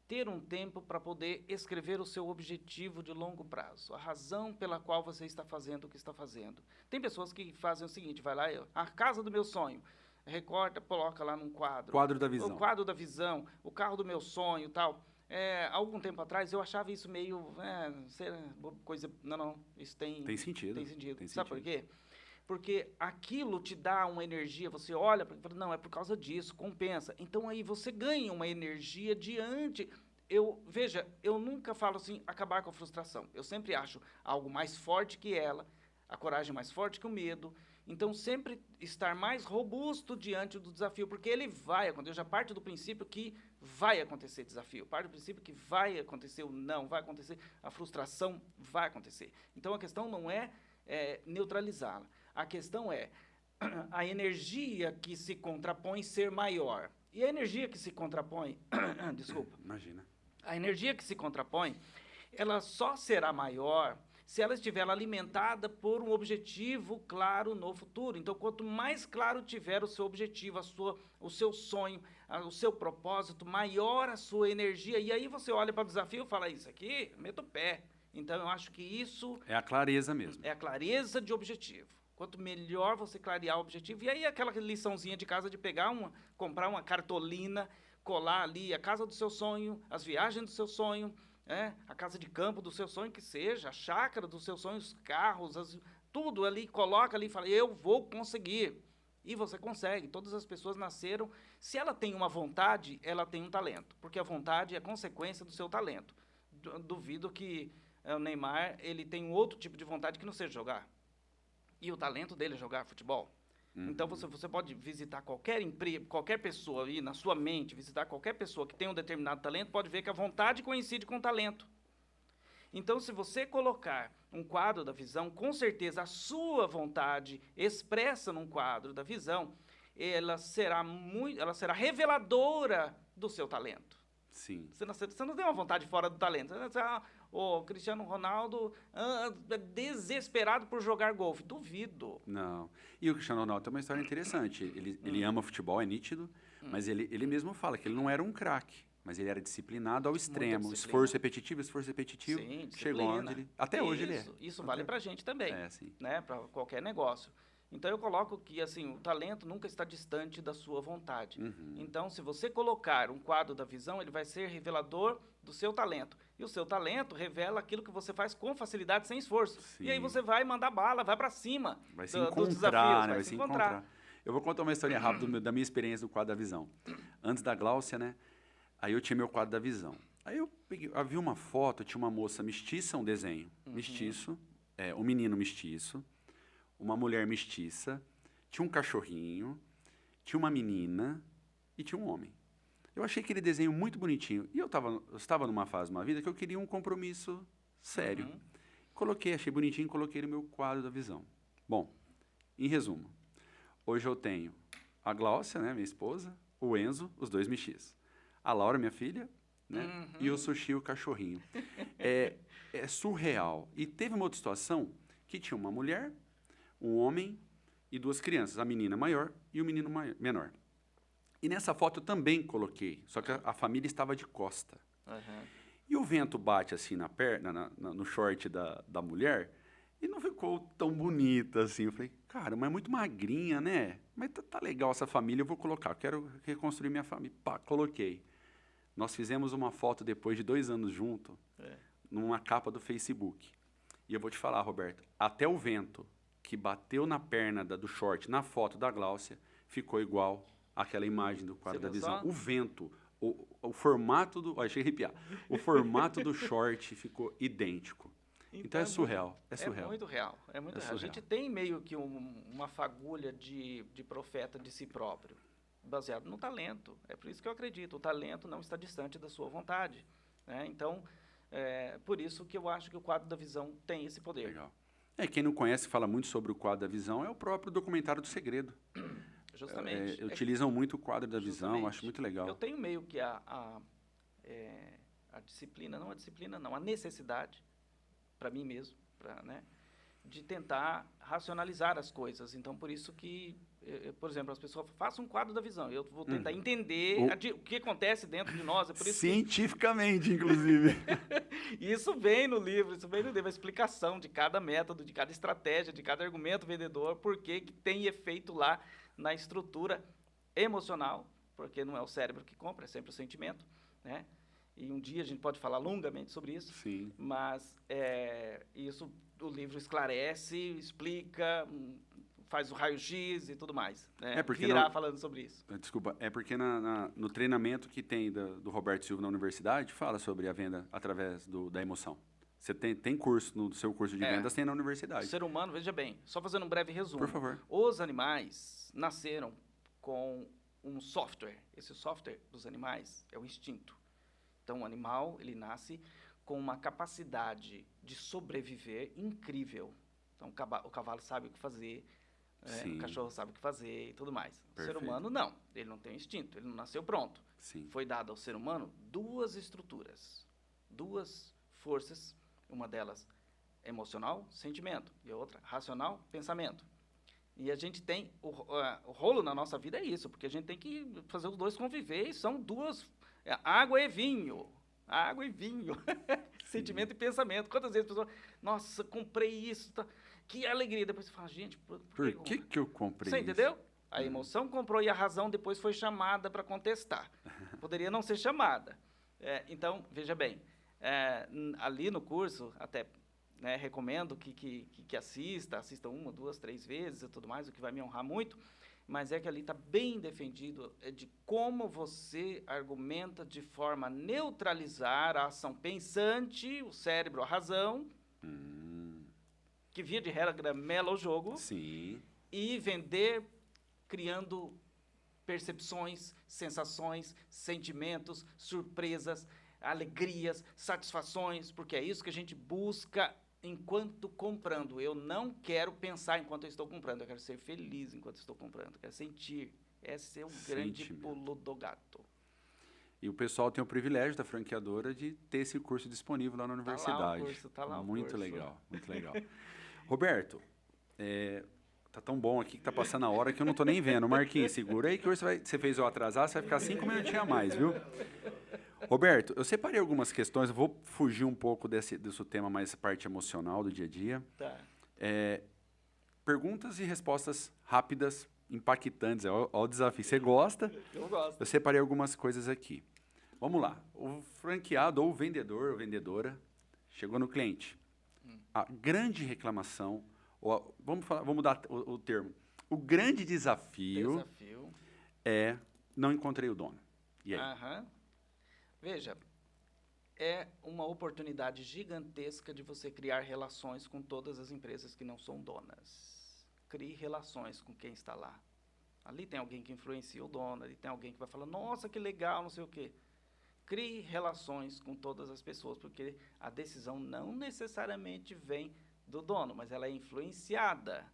ter um tempo para poder escrever o seu objetivo de longo prazo, a razão pela qual você está fazendo o que está fazendo. Tem pessoas que fazem o seguinte, vai lá, a casa do meu sonho, recorta, coloca lá num quadro. Quadro da visão. O quadro da visão, o carro do meu sonho e tal. Algum tempo atrás eu achava isso meio coisa. Não, isso tem sentido. Tem sentido. Sabe por quê? Porque aquilo te dá uma energia, você olha para fala, não, é por causa disso, compensa. Então aí você ganha uma energia diante. Veja, eu nunca falo assim, acabar com a frustração. Eu sempre acho algo mais forte que ela, a coragem mais forte que o medo. Então, sempre estar mais robusto diante do desafio, porque ele vai acontecer. Eu já parto do princípio que vai acontecer desafio, parto do princípio que vai acontecer o não, vai acontecer, a frustração vai acontecer. Então, a questão não é neutralizá-la. A questão é a energia que se contrapõe ser maior. E a energia que se contrapõe, desculpa. Imagina. A energia que se contrapõe, ela só será maior se ela estiver alimentada por um objetivo claro no futuro. Então, quanto mais claro tiver o seu objetivo, o seu sonho, o seu propósito, maior a sua energia. E aí você olha para o desafio e fala, isso aqui, meto o pé. Então, eu acho que isso... É a clareza mesmo. É a clareza de objetivo. Quanto melhor você clarear o objetivo. E aí aquela liçãozinha de casa de comprar uma cartolina, colar ali a casa do seu sonho, as viagens do seu sonho, a casa de campo do seu sonho, que seja, a chácara do seu sonho, os carros, tudo ali, coloca ali e fala, eu vou conseguir. E você consegue. Todas as pessoas nasceram. Se ela tem uma vontade, ela tem um talento. Porque a vontade é consequência do seu talento. Duvido que o Neymar ele tem um outro tipo de vontade que não seja jogar. E o talento dele é jogar futebol. Então, você pode visitar qualquer emprego, qualquer pessoa aí, na sua mente, visitar qualquer pessoa que tem um determinado talento, pode ver que a vontade coincide com o talento. Então, se você colocar um quadro da visão, com certeza a sua vontade expressa num quadro da visão, ela será reveladora do seu talento. Sim. Você não tem uma vontade fora do talento. O Cristiano Ronaldo é desesperado por jogar golfe. Duvido. Não. E o Cristiano Ronaldo tem uma história interessante. Ele ama futebol, é nítido, mas ele mesmo fala que ele não era um craque, mas ele era disciplinado ao extremo. Esforço repetitivo, Sim, chegou onde ele... Até hoje ele é. Isso vale pra gente também, sim. Né? Para qualquer negócio. Então, eu coloco que assim, o talento nunca está distante da sua vontade. Então, se você colocar um quadro da visão, ele vai ser revelador do seu talento. E o seu talento revela aquilo que você faz com facilidade, sem esforço. Sim. E aí você vai mandar bala, vai para cima vai se encontrar, dos desafios, né? Vai se encontrar. Eu vou contar uma história rápida da minha experiência do quadro da visão. Antes da Gláucia, né? Aí eu tinha meu quadro da visão. Aí eu vi uma foto, tinha uma moça mestiça, um desenho mestiço, um menino mestiço, uma mulher mestiça, tinha um cachorrinho, tinha uma menina e tinha um homem. Eu achei aquele desenho muito bonitinho. E eu estava numa fase da vida que eu queria um compromisso sério. Achei bonitinho e coloquei no meu quadro da visão. Bom, em resumo, hoje eu tenho a Gláucia, né, minha esposa, o Enzo, os dois mestiços. A Laura, minha filha, né, e o Sushi, o cachorrinho. É surreal. E teve uma outra situação que tinha uma mulher, um homem e duas crianças, a menina maior e o menino menor. E nessa foto eu também coloquei, só que a família estava de costa. Aham. E o vento bate assim na perna, no short da mulher, e não ficou tão bonita assim. Eu falei, cara, mas é muito magrinha, né? Mas tá legal essa família, eu vou colocar. Eu quero reconstruir minha família. Pá, coloquei. Nós fizemos uma foto depois de 2 anos junto, numa capa do Facebook. E eu vou te falar, Roberto, até o vento que bateu na perna do short, na foto da Gláucia, ficou igual àquela imagem do quadro Você da viu visão. só? O vento, o formato do... Ó, achei arrepiar. O formato do short ficou idêntico. Então é surreal, é surreal. É muito real, é muito É real. A surreal. gente tem meio que uma fagulha de profeta de si próprio, baseado no talento. É por isso que eu acredito, o talento não está distante da sua vontade, né? Então, por isso que eu acho que o quadro da visão tem esse poder. Legal. Quem não conhece, fala muito sobre o quadro da visão, é o próprio documentário do Segredo. Justamente. Utilizam muito o quadro da visão, Justamente. acho muito legal. Eu tenho meio que a disciplina, não, a necessidade, para mim mesmo, né, de tentar racionalizar as coisas. Então, por isso que, por exemplo, as pessoas façam um quadro da visão. Eu vou tentar entender o que acontece dentro de nós. É por isso cientificamente, inclusive. isso vem no livro, a explicação de cada método, de cada estratégia, de cada argumento vendedor, por que tem efeito lá na estrutura emocional, porque não é o cérebro que compra, é sempre o sentimento, né? E um dia a gente pode falar longamente sobre isso. Sim. Mas isso o livro esclarece, explica, faz o raio-x e tudo mais. Né? Falando sobre isso. Desculpa, é porque no treinamento que tem do Roberto Silva na universidade, fala sobre a venda através da emoção. Você tem curso, no seu curso de vendas, tem na universidade. O ser humano, veja bem, só fazendo um breve resumo. Por favor. Os animais nasceram com um software. Esse software dos animais é o instinto. Então, o animal, ele nasce com uma capacidade de sobreviver incrível. Então, o cavalo sabe o que fazer, o cachorro sabe o que fazer e tudo mais. Perfeito. O ser humano, não. Ele não tem instinto, ele não nasceu pronto. Sim. Foi dado ao ser humano 2 estruturas, 2 forças, uma delas emocional, sentimento, e a outra racional, pensamento. E a gente tem, o rolo na nossa vida é isso, porque a gente tem que fazer os 2 conviver, e são 2... água e vinho. Água e vinho. Sentimento e pensamento. Quantas vezes a pessoa... Nossa, comprei isso. Tá. Que alegria. Depois você fala, gente... Por que eu comprei isso? Você entendeu? Isso? A emoção comprou e a razão depois foi chamada para contestar. Poderia não ser chamada. Então, veja bem. Ali no curso, até recomendo que assista 1, 2, 3 vezes e tudo mais, o que vai me honrar muito. Mas é que ali está bem defendido de como você argumenta de forma a neutralizar a ação pensante, o cérebro, a razão, que via de regra mela o jogo, Sim. E vender criando percepções, sensações, sentimentos, surpresas, alegrias, satisfações, porque é isso que a gente busca enquanto comprando. Eu não quero pensar enquanto eu estou comprando, eu quero ser feliz enquanto estou comprando, eu quero sentir. Esse é o grande pulo do gato. E o pessoal tem o privilégio da franqueadora de ter esse curso disponível lá na universidade. Tá lá o curso. Muito legal, muito legal. Roberto, tá tão bom aqui que tá passando a hora que eu não tô nem vendo. Marquinhos, segura aí que hoje você fez eu atrasar, você vai ficar 5 minutinhos a mais, viu? Roberto, eu separei algumas questões, eu vou fugir um pouco desse tema mais parte emocional do dia a dia. Tá. Perguntas e respostas rápidas, impactantes, olha o desafio. Você gosta? Eu gosto. Eu separei algumas coisas aqui. Vamos lá. O franqueado ou o vendedor ou vendedora chegou no cliente. A grande reclamação, vamos mudar o termo. O grande desafio é não encontrei o dono. E aí? Veja, é uma oportunidade gigantesca de você criar relações com todas as empresas que não são donas. Crie relações com quem está lá. Ali tem alguém que influencia o dono, ali tem alguém que vai falar, nossa, que legal, não sei o quê. Crie relações com todas as pessoas, porque a decisão não necessariamente vem do dono, mas ela é influenciada.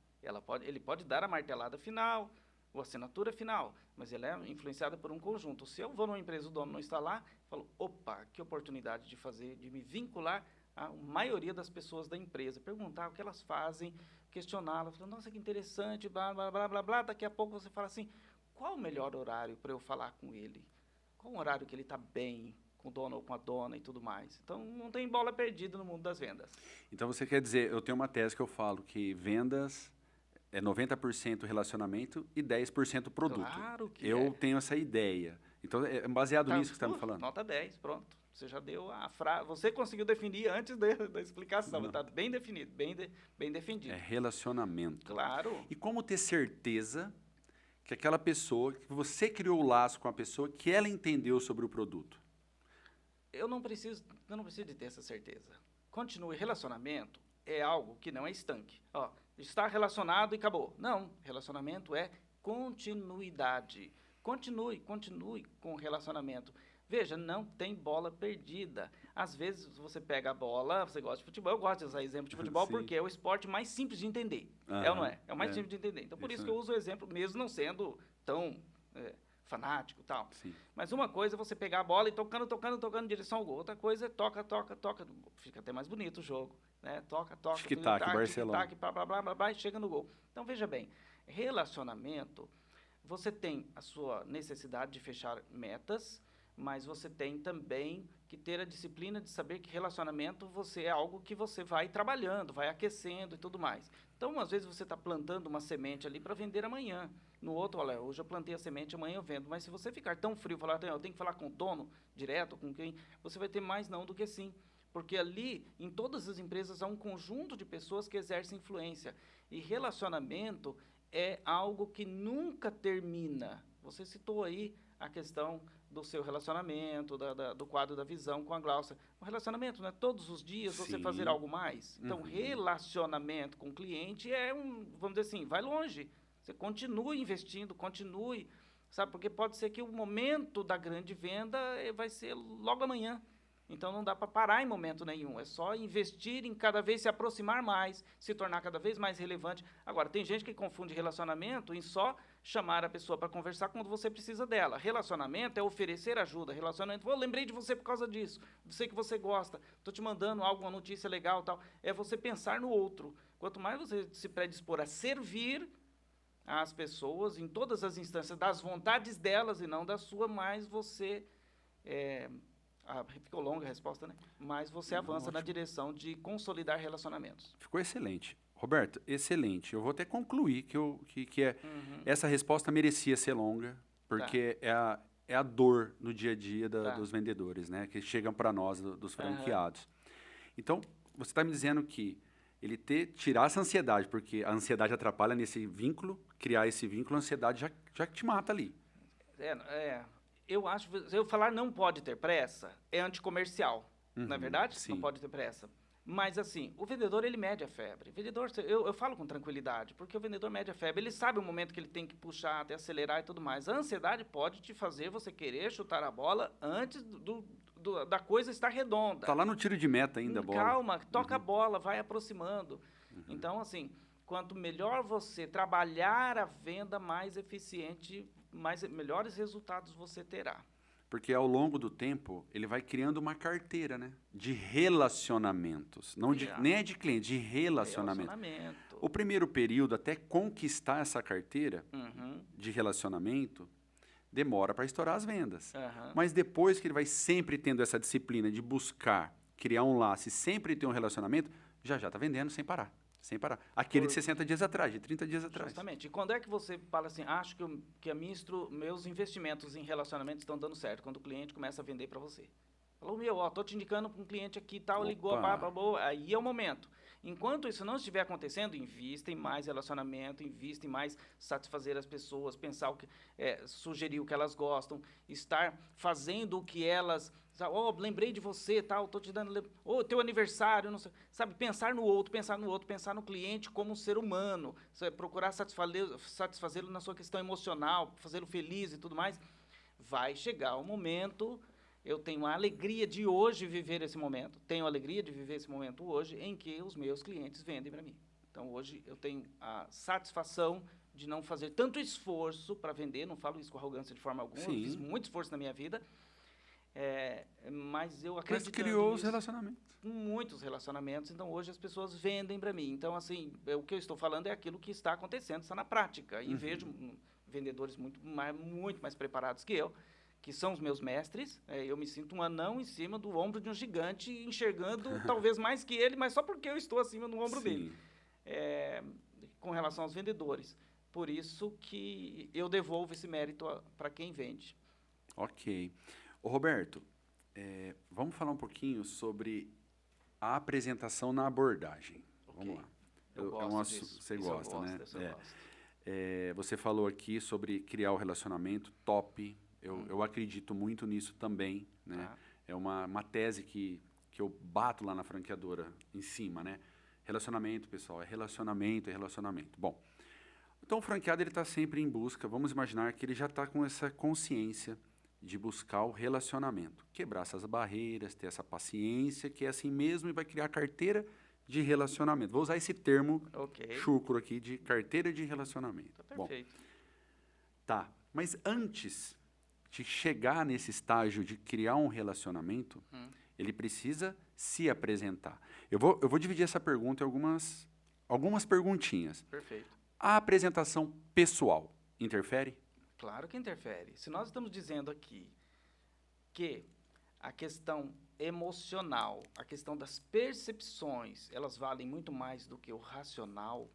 Ele pode dar a martelada final, ou a assinatura final, mas ela é influenciada por um conjunto. Se eu vou numa empresa e o dono não está lá, eu falo, opa, que oportunidade de me vincular à maioria das pessoas da empresa, perguntar o que elas fazem, questioná-las, nossa, que interessante, blá, blá, blá, blá, blá. Daqui a pouco você fala assim, qual o melhor horário para eu falar com ele? Qual o horário que ele está bem com o dono ou com a dona e tudo mais? Então, não tem bola perdida no mundo das vendas. Então, você quer dizer, eu tenho uma tese que eu falo que vendas é 90% relacionamento e 10% produto. Claro que eu tenho essa ideia. Então, é baseado nisso que você está me falando. Nota 10, pronto. Você já deu a frase. Você conseguiu definir antes da explicação. Está bem definido, bem defendido. É relacionamento. Claro. E como ter certeza que aquela pessoa, que você criou o laço com a pessoa, que ela entendeu sobre o produto? Eu não preciso de ter essa certeza. Continue. Relacionamento é algo que não é estanque. Ó, está relacionado e acabou. Não. Relacionamento é continuidade. Continue com o relacionamento. Veja, não tem bola perdida. Às vezes você pega a bola, você gosta de futebol, eu gosto de usar exemplo de futebol porque é o esporte mais simples de entender. É ou não é? É o mais simples de entender. Então, por isso que eu uso o exemplo, mesmo não sendo tão fanático e tal. Sim. Mas uma coisa é você pegar a bola e tocando em direção ao gol. Outra coisa é toca. Fica até mais bonito o jogo. Né? Toca. Tic-tac, Barcelona. Tic-tac, blá, e chega no gol. Então, veja bem, relacionamento, você tem a sua necessidade de fechar metas, mas você tem também que ter a disciplina de saber que relacionamento é algo que você vai trabalhando, vai aquecendo e tudo mais. Então, às vezes, você está plantando uma semente ali para vender amanhã. No outro, olha, hoje eu plantei a semente, amanhã eu vendo. Mas se você ficar tão frio, falar, eu tenho que falar com o dono direto, com quem, você vai ter mais não do que sim. Porque ali, em todas as empresas, há um conjunto de pessoas que exercem influência. E relacionamento é algo que nunca termina. Você citou aí a questão do seu relacionamento, do quadro da visão com a Glaucia. O relacionamento, né? Todos os dias você fazer algo mais. Então, relacionamento com o cliente vamos dizer assim, vai longe. Você continue investindo, sabe? Porque pode ser que o momento da grande venda vai ser logo amanhã. Então, não dá para parar em momento nenhum. É só investir em cada vez se aproximar mais, se tornar cada vez mais relevante. Agora, tem gente que confunde relacionamento em só chamar a pessoa para conversar quando você precisa dela. Relacionamento é oferecer ajuda. Relacionamento, eu lembrei de você por causa disso. Sei que você gosta. Estou te mandando alguma notícia legal, tal. É você pensar no outro. Quanto mais você se predispor a servir às pessoas, em todas as instâncias, das vontades delas e não da sua, mais você... ficou longa a resposta, né? Mas você avança na direção de consolidar relacionamentos. Ficou excelente. Roberto, excelente. Eu vou até concluir que essa resposta merecia ser longa, porque é a dor no dia a dia dos vendedores, né? Que chegam para nós, dos franqueados. Então, você está me dizendo que tirar essa ansiedade, porque a ansiedade atrapalha nesse vínculo, criar esse vínculo, a ansiedade já te mata ali. Eu acho, se eu falar não pode ter pressa, é anticomercial, não é verdade? Sim. Não pode ter pressa. Mas, assim, o vendedor, ele mede a febre. O vendedor, eu falo com tranquilidade, porque o vendedor mede a febre. Ele sabe o momento que ele tem que puxar, até acelerar e tudo mais. A ansiedade pode te fazer você querer chutar a bola antes da coisa estar redonda. Está lá no tiro de meta ainda a bola. Calma, toca a bola, vai aproximando. Então, assim, quanto melhor você trabalhar a venda, mais eficiente, melhores resultados você terá. Porque ao longo do tempo, ele vai criando uma carteira, né? De relacionamentos. Nem é de cliente, de relacionamento. O primeiro período, até conquistar essa carteira de relacionamento, demora para estourar as vendas. Mas depois que ele vai sempre tendo essa disciplina de buscar, criar um laço e sempre ter um relacionamento, já está vendendo sem parar. Sem parar. Aquele de 60 dias atrás, de 30 dias atrás. Justamente. E quando é que você fala assim, acho que meus investimentos em relacionamento estão dando certo? Quando o cliente começa a vender para você. Falou, tô te indicando para um cliente aqui, tal, ligou, aí é o momento. Enquanto isso não estiver acontecendo, invista em mais relacionamento, invista em mais satisfazer as pessoas, pensar sugerir o que elas gostam, estar fazendo o que elas... lembrei de você, tal, tô te dando... teu aniversário, não sei, sabe? Pensar no outro, pensar no cliente como um ser humano, procurar satisfazê-lo na sua questão emocional, fazê-lo feliz e tudo mais. Vai chegar o momento... Eu tenho a alegria de hoje viver esse momento. Tenho a alegria de viver esse momento hoje em que os meus clientes vendem para mim. Então, hoje, eu tenho a satisfação de não fazer tanto esforço para vender. Não falo isso com arrogância de forma alguma. Sim. Eu fiz muito esforço na minha vida. Mas eu acredito. Mas criou os relacionamentos. Muitos relacionamentos. Então, hoje, as pessoas vendem para mim. Então, assim, o que eu estou falando é aquilo que está acontecendo, está na prática. E vejo vendedores muito mais preparados que eu, que são os meus mestres. Eu me sinto um anão em cima do ombro de um gigante, enxergando talvez mais que ele, mas só porque eu estou acima do ombro dele. Com relação aos vendedores. Por isso que eu devolvo esse mérito para quem vende. Ok. Ô, Roberto, vamos falar um pouquinho sobre a apresentação na abordagem. Okay. Vamos lá. Eu gosto disso. Você gosta, né? Eu gosto. Você falou aqui sobre criar o relacionamento top. Eu acredito muito nisso também, né? É uma tese que eu bato lá na franqueadora em cima, né? Relacionamento, pessoal, é relacionamento. Bom, então o franqueado está sempre em busca, vamos imaginar que ele já está com essa consciência de buscar o relacionamento, quebrar essas barreiras, ter essa paciência, que é assim mesmo, e vai criar carteira de relacionamento. Vou usar esse termo chucro aqui, de carteira de relacionamento. Tá perfeito. Bom, tá, mas antes de chegar nesse estágio de criar um relacionamento, ele precisa se apresentar. Eu vou dividir essa pergunta em algumas perguntinhas. Perfeito. A apresentação pessoal interfere? Claro que interfere. Se nós estamos dizendo aqui que a questão emocional, a questão das percepções, elas valem muito mais do que o racional,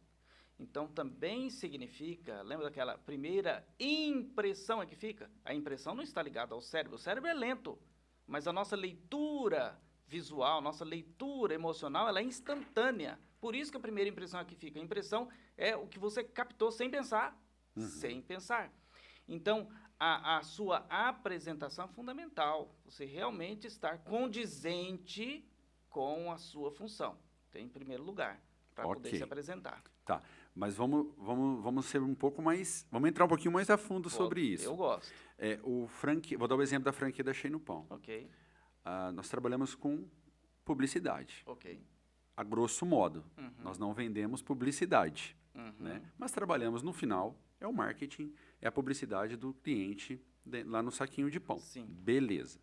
então também significa, lembra daquela primeira impressão que fica? A impressão não está ligada ao cérebro, o cérebro é lento, mas a nossa leitura visual, nossa leitura emocional, ela é instantânea. Por isso que a primeira impressão é que fica. A impressão é o que você captou sem pensar. Sem pensar. Então, a sua apresentação é fundamental. Você realmente estar condizente com a sua função. Em primeiro lugar, para poder se apresentar. Tá, mas vamos ser um pouco mais... Vamos entrar um pouquinho mais a fundo sobre isso. Eu gosto. Vou dar o exemplo da franquia da Shea no Pão. Ok. Nós trabalhamos com publicidade. Ok. A grosso modo, nós não vendemos publicidade, né? Mas trabalhamos no final, é o marketing, é a publicidade do cliente lá no saquinho de pão. Sim. Beleza.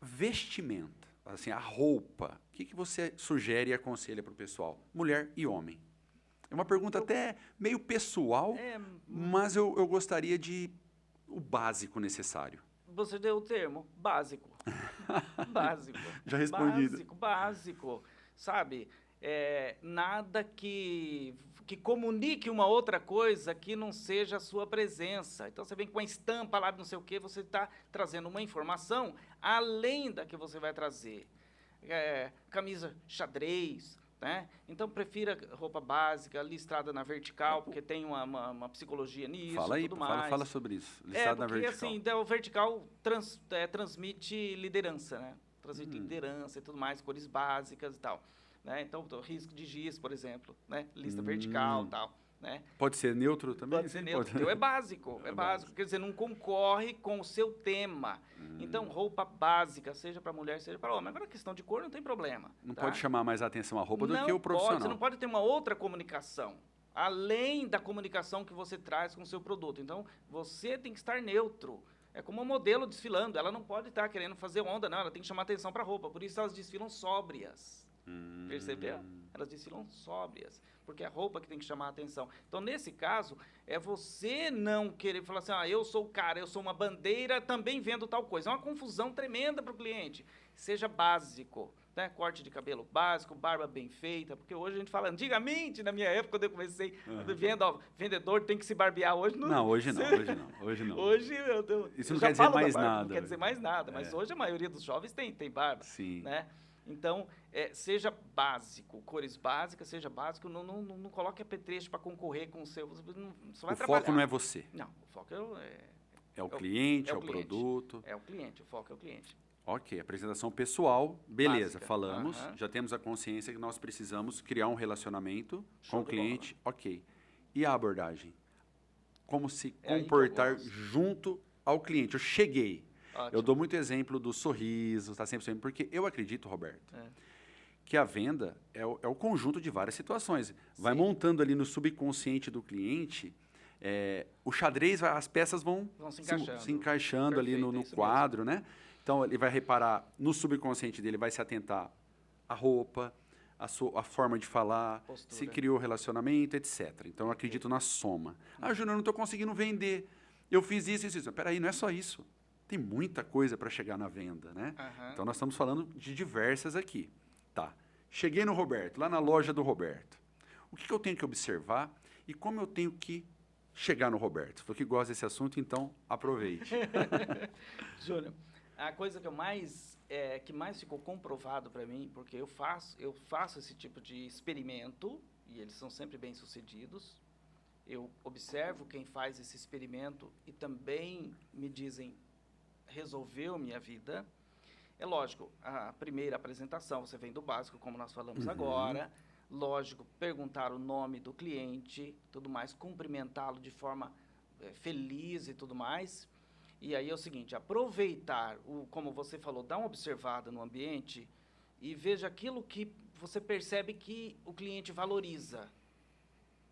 Vestimenta, assim, a roupa, o que você sugere e aconselha para o pessoal? Mulher e homem. É uma pergunta até meio pessoal, mas eu gostaria de o básico necessário. Você deu o termo, básico. Básico. Já respondido. Básico. Sabe, nada que comunique uma outra coisa que não seja a sua presença. Então, você vem com a estampa lá de não sei o quê, você está trazendo uma informação além da que você vai trazer. Camisa xadrez, né? Então, prefira roupa básica, listrada na vertical, porque tem uma psicologia nisso. Fala aí, tudo mais. Fala sobre isso, listrada na vertical. Porque, assim, o vertical transmite liderança, né? Transmite liderança e tudo mais, cores básicas e tal. Né? Então, risco de giz, por exemplo, né? Lista vertical e tal. Né? Pode ser neutro também? Pode ser neutro. Então, é básico. Quer dizer, não concorre com o seu tema. Então, roupa básica, seja para mulher, seja para homem. Agora, a questão de cor não tem problema. Não pode chamar mais a atenção a roupa do que o profissional. Você não pode ter uma outra comunicação, além da comunicação que você traz com o seu produto. Então, você tem que estar neutro. É como um modelo desfilando. Ela não pode estar querendo fazer onda, não. Ela tem que chamar atenção para a roupa. Por isso, elas desfilam sóbrias. Percebeu? Elas desfilam sóbrias, porque é a roupa que tem que chamar a atenção. Então, nesse caso, é você não querer falar assim, eu sou o cara, eu sou uma bandeira, também vendo tal coisa. É uma confusão tremenda para o cliente. Seja básico, né? Corte de cabelo básico, barba bem feita, porque hoje a gente fala, antigamente, na minha época, quando eu comecei vendo, vendedor tem que se barbear. Hoje não. Não, hoje não. Hoje isso não quer dizer mais nada. Não quer dizer mais nada, mas hoje a maioria dos jovens tem barba. Sim. Né? Então, seja básico, cores básicas, seja básico, não coloque apetrecho para concorrer com o seu, você vai trabalhar. O foco não é você. Não, o foco é o cliente, é o produto. É o cliente, o foco é o cliente. Ok, apresentação pessoal, beleza, Básica. falamos, já temos a consciência que nós precisamos criar um relacionamento com o cliente, ok. E a abordagem? Como se comportar junto ao cliente? Eu cheguei. Ótimo. Eu dou muito exemplo do sorriso, tá sempre sorrindo, porque eu acredito, Roberto, que a venda é o conjunto de várias situações. Vai montando ali no subconsciente do cliente, o xadrez, as peças vão se encaixando ali no quadro, né? Então, ele vai reparar no subconsciente dele, vai se atentar à roupa, a forma de falar, Postura. se criou relacionamento, etc. Então, eu acredito na soma. Ah, Júnior, eu não estou conseguindo vender. Eu fiz isso e isso. Peraí, não é só isso. Tem muita coisa para chegar na venda, né? Então, nós estamos falando de diversas aqui. Tá. Cheguei no Roberto, lá na loja do Roberto. O que eu tenho que observar e como eu tenho que chegar no Roberto? Você falou que gosta desse assunto, então aproveite. Júnior, a coisa que mais ficou comprovado para mim, porque eu faço esse tipo de experimento, e eles são sempre bem-sucedidos. Eu observo quem faz esse experimento e também me dizem, resolveu minha vida. É lógico, a primeira apresentação, você vem do básico, como nós falamos agora. Lógico, perguntar o nome do cliente, tudo mais, cumprimentá-lo de forma feliz e tudo mais. E aí é o seguinte, aproveitar, como você falou, dar uma observada no ambiente e veja aquilo que você percebe que o cliente valoriza.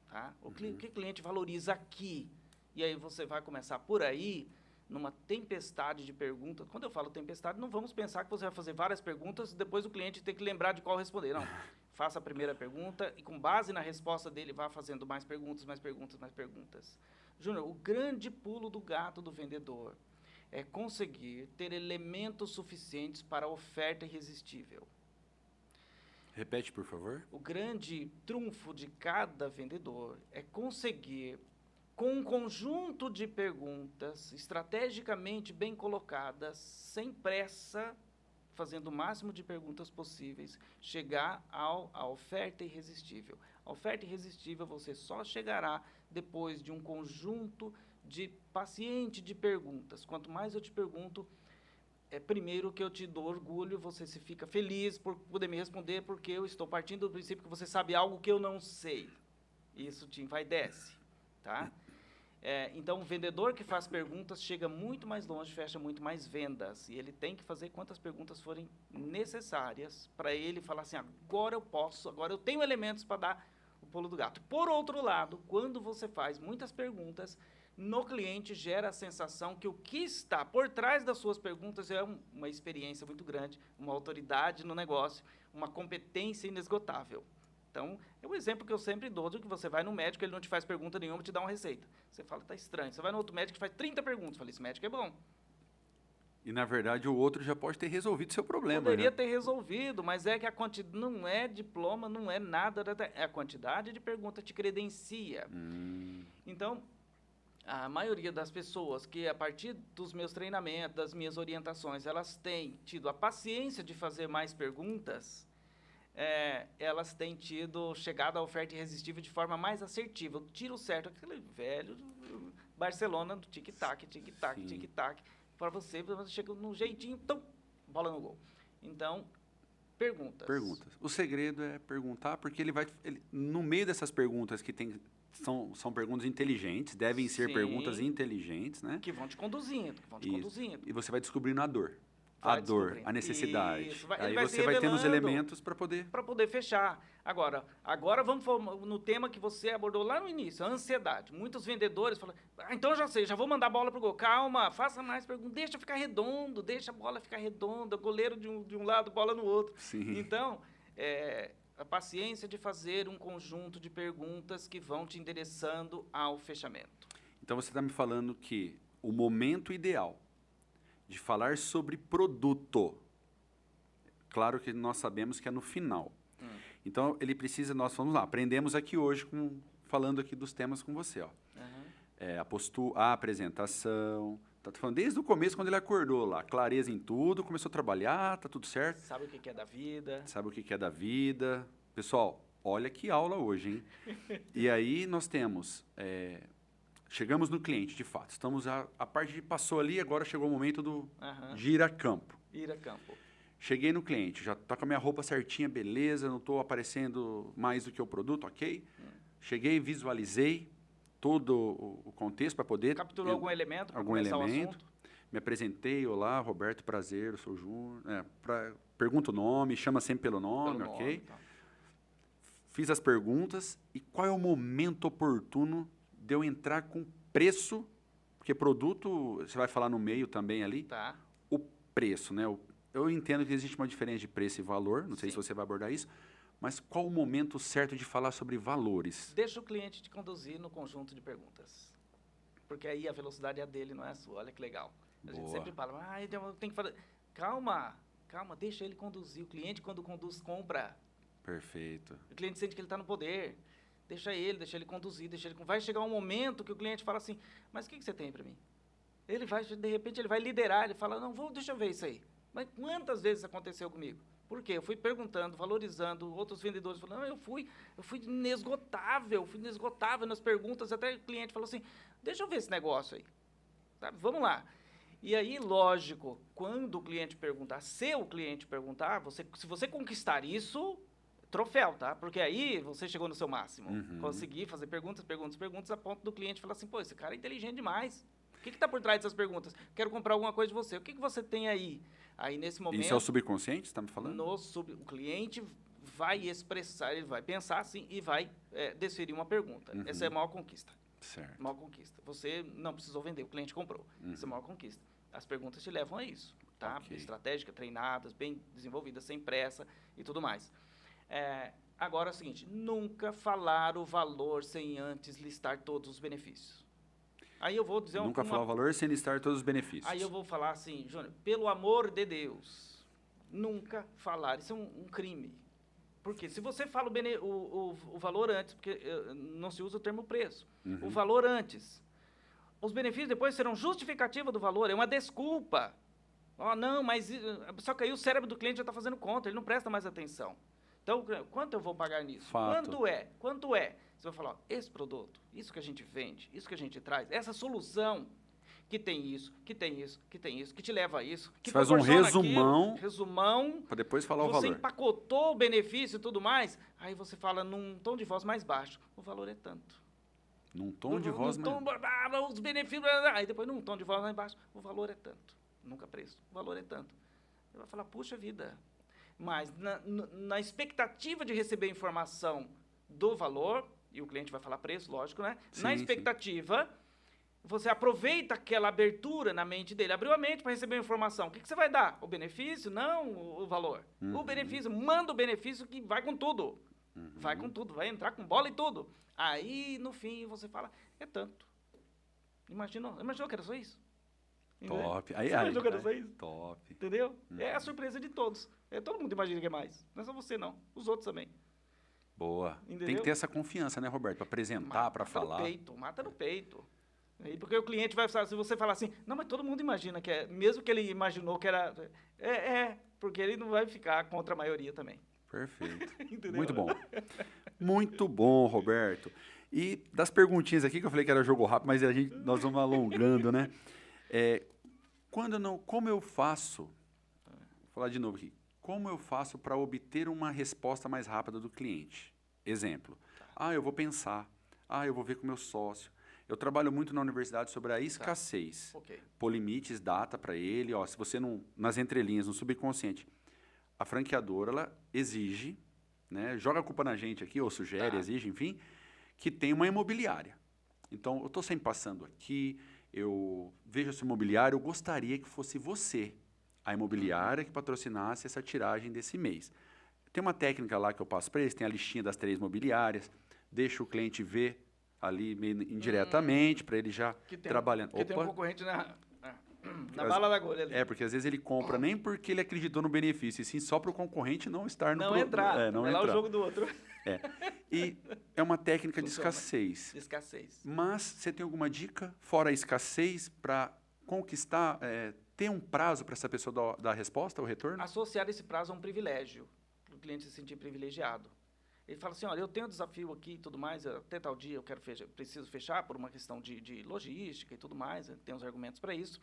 Tá? O que o cliente valoriza aqui. E aí você vai começar por aí, numa tempestade de perguntas. Quando eu falo tempestade, não vamos pensar que você vai fazer várias perguntas e depois o cliente tem que lembrar de qual responder. Não. Faça a primeira pergunta e, com base na resposta dele, vá fazendo mais perguntas, mais perguntas, mais perguntas. Júnior, o grande pulo do gato do vendedor é conseguir ter elementos suficientes para a oferta irresistível. Repete, por favor. O grande trunfo de cada vendedor é conseguir, com um conjunto de perguntas estrategicamente bem colocadas, sem pressa, fazendo o máximo de perguntas possíveis, chegar à oferta irresistível. A oferta irresistível você só chegará depois de um conjunto de paciente de perguntas. Quanto mais eu te pergunto, primeiro que eu te dou orgulho, você se fica feliz por poder me responder, porque eu estou partindo do princípio que você sabe algo que eu não sei. Isso te envaidece, tá? Então, o vendedor que faz perguntas chega muito mais longe, fecha muito mais vendas. E ele tem que fazer quantas perguntas forem necessárias para ele falar assim, agora eu posso, agora eu tenho elementos para dar o pulo do gato. Por outro lado, quando você faz muitas perguntas, no cliente gera a sensação que o que está por trás das suas perguntas é uma experiência muito grande, uma autoridade no negócio, uma competência inesgotável. Então, é um exemplo que eu sempre dou, de que você vai no médico, ele não te faz pergunta nenhuma, te dá uma receita. Você fala, tá estranho. Você vai no outro médico que faz 30 perguntas. Fala, esse médico é bom. E, na verdade, o outro já pode ter resolvido seu problema, Poderia né? ter resolvido, mas é que a quantidade não é diploma, não é nada, é a quantidade de perguntas te credencia. Então, a maioria das pessoas que, a partir dos meus treinamentos, das minhas orientações, elas têm tido a paciência de fazer mais perguntas, elas têm chegado à oferta irresistível de forma mais assertiva. O tiro certo, aquele velho Barcelona do tic-tac, tic-tac, Sim. tic-tac, para você chega num jeitinho, bola no gol. Então, perguntas. O segredo é perguntar, porque no meio dessas perguntas que são perguntas inteligentes, devem ser Sim. perguntas inteligentes, né? Que vão te conduzindo, E você vai descobrindo a dor. Vai A dor, descobrindo. a necessidade. Isso, Aí ele vai você se vai tendo os revelando. elementos para poder... Para poder fechar. Agora vamos no tema que você abordou lá no início, a ansiedade. Muitos vendedores falam, então eu já sei, já vou mandar a bola pro gol. Calma, faça mais perguntas, deixa ficar redondo, deixa a bola ficar redonda, goleiro de um lado, bola no outro. Sim. Então, a paciência de fazer um conjunto de perguntas que vão te endereçando ao fechamento. Então, você está me falando que o momento ideal de falar sobre produto, claro que nós sabemos que é no final. Então, ele precisa, vamos lá, aprendemos aqui hoje, falando aqui dos temas com você. Ó. A postura, a apresentação, tá falando desde o começo, quando ele acordou lá, clareza em tudo, começou a trabalhar, tá tudo certo. Sabe o que é da vida. Sabe o que é da vida. Pessoal, olha que aula hoje, hein? E aí nós temos, chegamos no cliente, de fato. Estamos, a parte passou ali, agora chegou o momento de ir a campo. Ir a campo. Cheguei no cliente, já tá com a minha roupa certinha, beleza, não estou aparecendo mais do que o produto, ok? Cheguei, visualizei todo o contexto para poder... Capturou algum elemento para começar o assunto? Me apresentei, olá, Roberto, prazer, eu sou o Júnior. Pergunta o nome, chama sempre pelo nome, ok? Tá. Fiz as perguntas e qual é o momento oportuno de eu entrar com preço, porque produto, você vai falar no meio também ali, Tá. o preço, né? Eu entendo que existe uma diferença de preço e valor, não sei se Sim. você vai abordar isso, Mas qual o momento certo de falar sobre valores? Deixa o cliente te conduzir no conjunto de perguntas. Porque aí a velocidade é a dele, não é a sua. Olha que legal. A gente sempre fala, eu tenho que fazer... Calma, deixa ele conduzir. O cliente, quando conduz, compra. Perfeito. O cliente sente que ele está no poder. Deixa ele conduzir, Vai chegar um momento que o cliente fala assim, mas o que você tem para mim? De repente, ele vai liderar, ele fala, não, deixa eu ver isso aí. Mas quantas vezes aconteceu comigo? Por quê? Eu fui perguntando, valorizando, outros vendedores falando, não, eu fui inesgotável nas perguntas, até o cliente falou assim, deixa eu ver esse negócio aí, sabe? Vamos lá. E aí, lógico, quando o cliente perguntar, se o cliente perguntar, se você conquistar isso, troféu, tá? Porque aí você chegou no seu máximo. Conseguir fazer perguntas, a ponto do cliente falar assim, pô, esse cara é inteligente demais. O que está por trás dessas perguntas? Quero comprar alguma coisa de você. O que você tem aí? Aí, nesse momento... Isso é o subconsciente, você está me falando? O cliente vai expressar, ele vai pensar assim e vai desferir uma pergunta. Essa é a maior conquista. Certo. Maior conquista. Você não precisou vender, o cliente comprou. Essa é a maior conquista. As perguntas te levam a isso, tá? Okay. Estratégica, treinadas, bem desenvolvidas, sem pressa e tudo mais. Agora é o seguinte, nunca falar o valor sem antes listar todos os benefícios. Aí eu vou dizer nunca falar o valor sem listar todos os benefícios. Aí eu vou falar assim, Júnior, pelo amor de Deus, nunca falar, isso é um crime. Porque se você fala o valor antes, porque não se usa o termo preço, o valor antes, os benefícios depois serão justificativa do valor, é uma desculpa. Não, mas só que aí o cérebro do cliente já está fazendo conta, ele não presta mais atenção. Então, quanto eu vou pagar nisso? Fato. Quanto é? Você vai falar, esse produto, isso que a gente vende, isso que a gente traz, essa solução que tem isso, que te leva a isso, que você faz um resumão para depois falar o valor. Você empacotou o benefício e tudo mais, aí você fala num tom de voz mais baixo, o valor é tanto. Num tom de voz mais baixo? Os benefícios, aí depois num tom de voz mais baixo, o valor é tanto. Nunca preço, o valor é tanto. Você vai falar, puxa vida. Mas na expectativa de receber informação do valor, e o cliente vai falar preço, lógico, né? Sim, na expectativa, você aproveita aquela abertura na mente dele. Abriu a mente para receber a informação. O que você vai dar? O benefício? Não o valor. O benefício, manda o benefício que vai com tudo. Vai com tudo, vai entrar com bola e tudo. Aí, no fim, você fala, é tanto. Imaginou que era só isso? Top. Imaginou que era só isso? Top. Entendeu? É a surpresa de todos. Todo mundo imagina que é mais. Não é só você, não. Os outros também. Boa. Entendeu? Tem que ter essa confiança, né, Roberto? Para apresentar, para falar. Mata no peito. Porque o cliente vai falar, se você falar assim, não, mas todo mundo imagina que é, mesmo que ele imaginou que era... porque ele não vai ficar contra a maioria também. Perfeito. Muito bom. Muito bom, Roberto. E das perguntinhas aqui, que eu falei que era jogo rápido, mas nós vamos alongando, né? Como eu faço... Vou falar de novo aqui. Como eu faço para obter uma resposta mais rápida do cliente? Exemplo. Eu vou pensar. Eu vou ver com o meu sócio. Eu trabalho muito na universidade sobre a escassez. Okay. Pôr limites, data para ele. Se você não... Nas entrelinhas, no subconsciente. A franqueadora, ela exige, né, joga a culpa na gente aqui, ou sugere, exige, enfim, que tem uma imobiliária. Então, eu estou sempre passando aqui, eu vejo esse imobiliário, eu gostaria que fosse você, a imobiliária, que patrocinasse essa tiragem desse mês. Tem uma técnica lá que eu passo para eles, tem a listinha das 3 imobiliárias, deixa o cliente ver ali meio indiretamente, para ele já trabalhando. Porque tem um concorrente na bala da agulha ali. Porque às vezes ele compra nem porque ele acreditou no benefício, e sim só para o concorrente não estar no Não entrar. Não entrar. Lá o jogo do outro. E é uma técnica de escassez. Mas você tem alguma dica, fora a escassez, para conquistar, ter um prazo para essa pessoa dar a resposta, o retorno? Associar esse prazo a um privilégio, para o cliente se sentir privilegiado. Ele fala assim, olha, eu tenho um desafio aqui e tudo mais, até tal dia eu preciso fechar por uma questão de logística e tudo mais, tem uns argumentos para isso.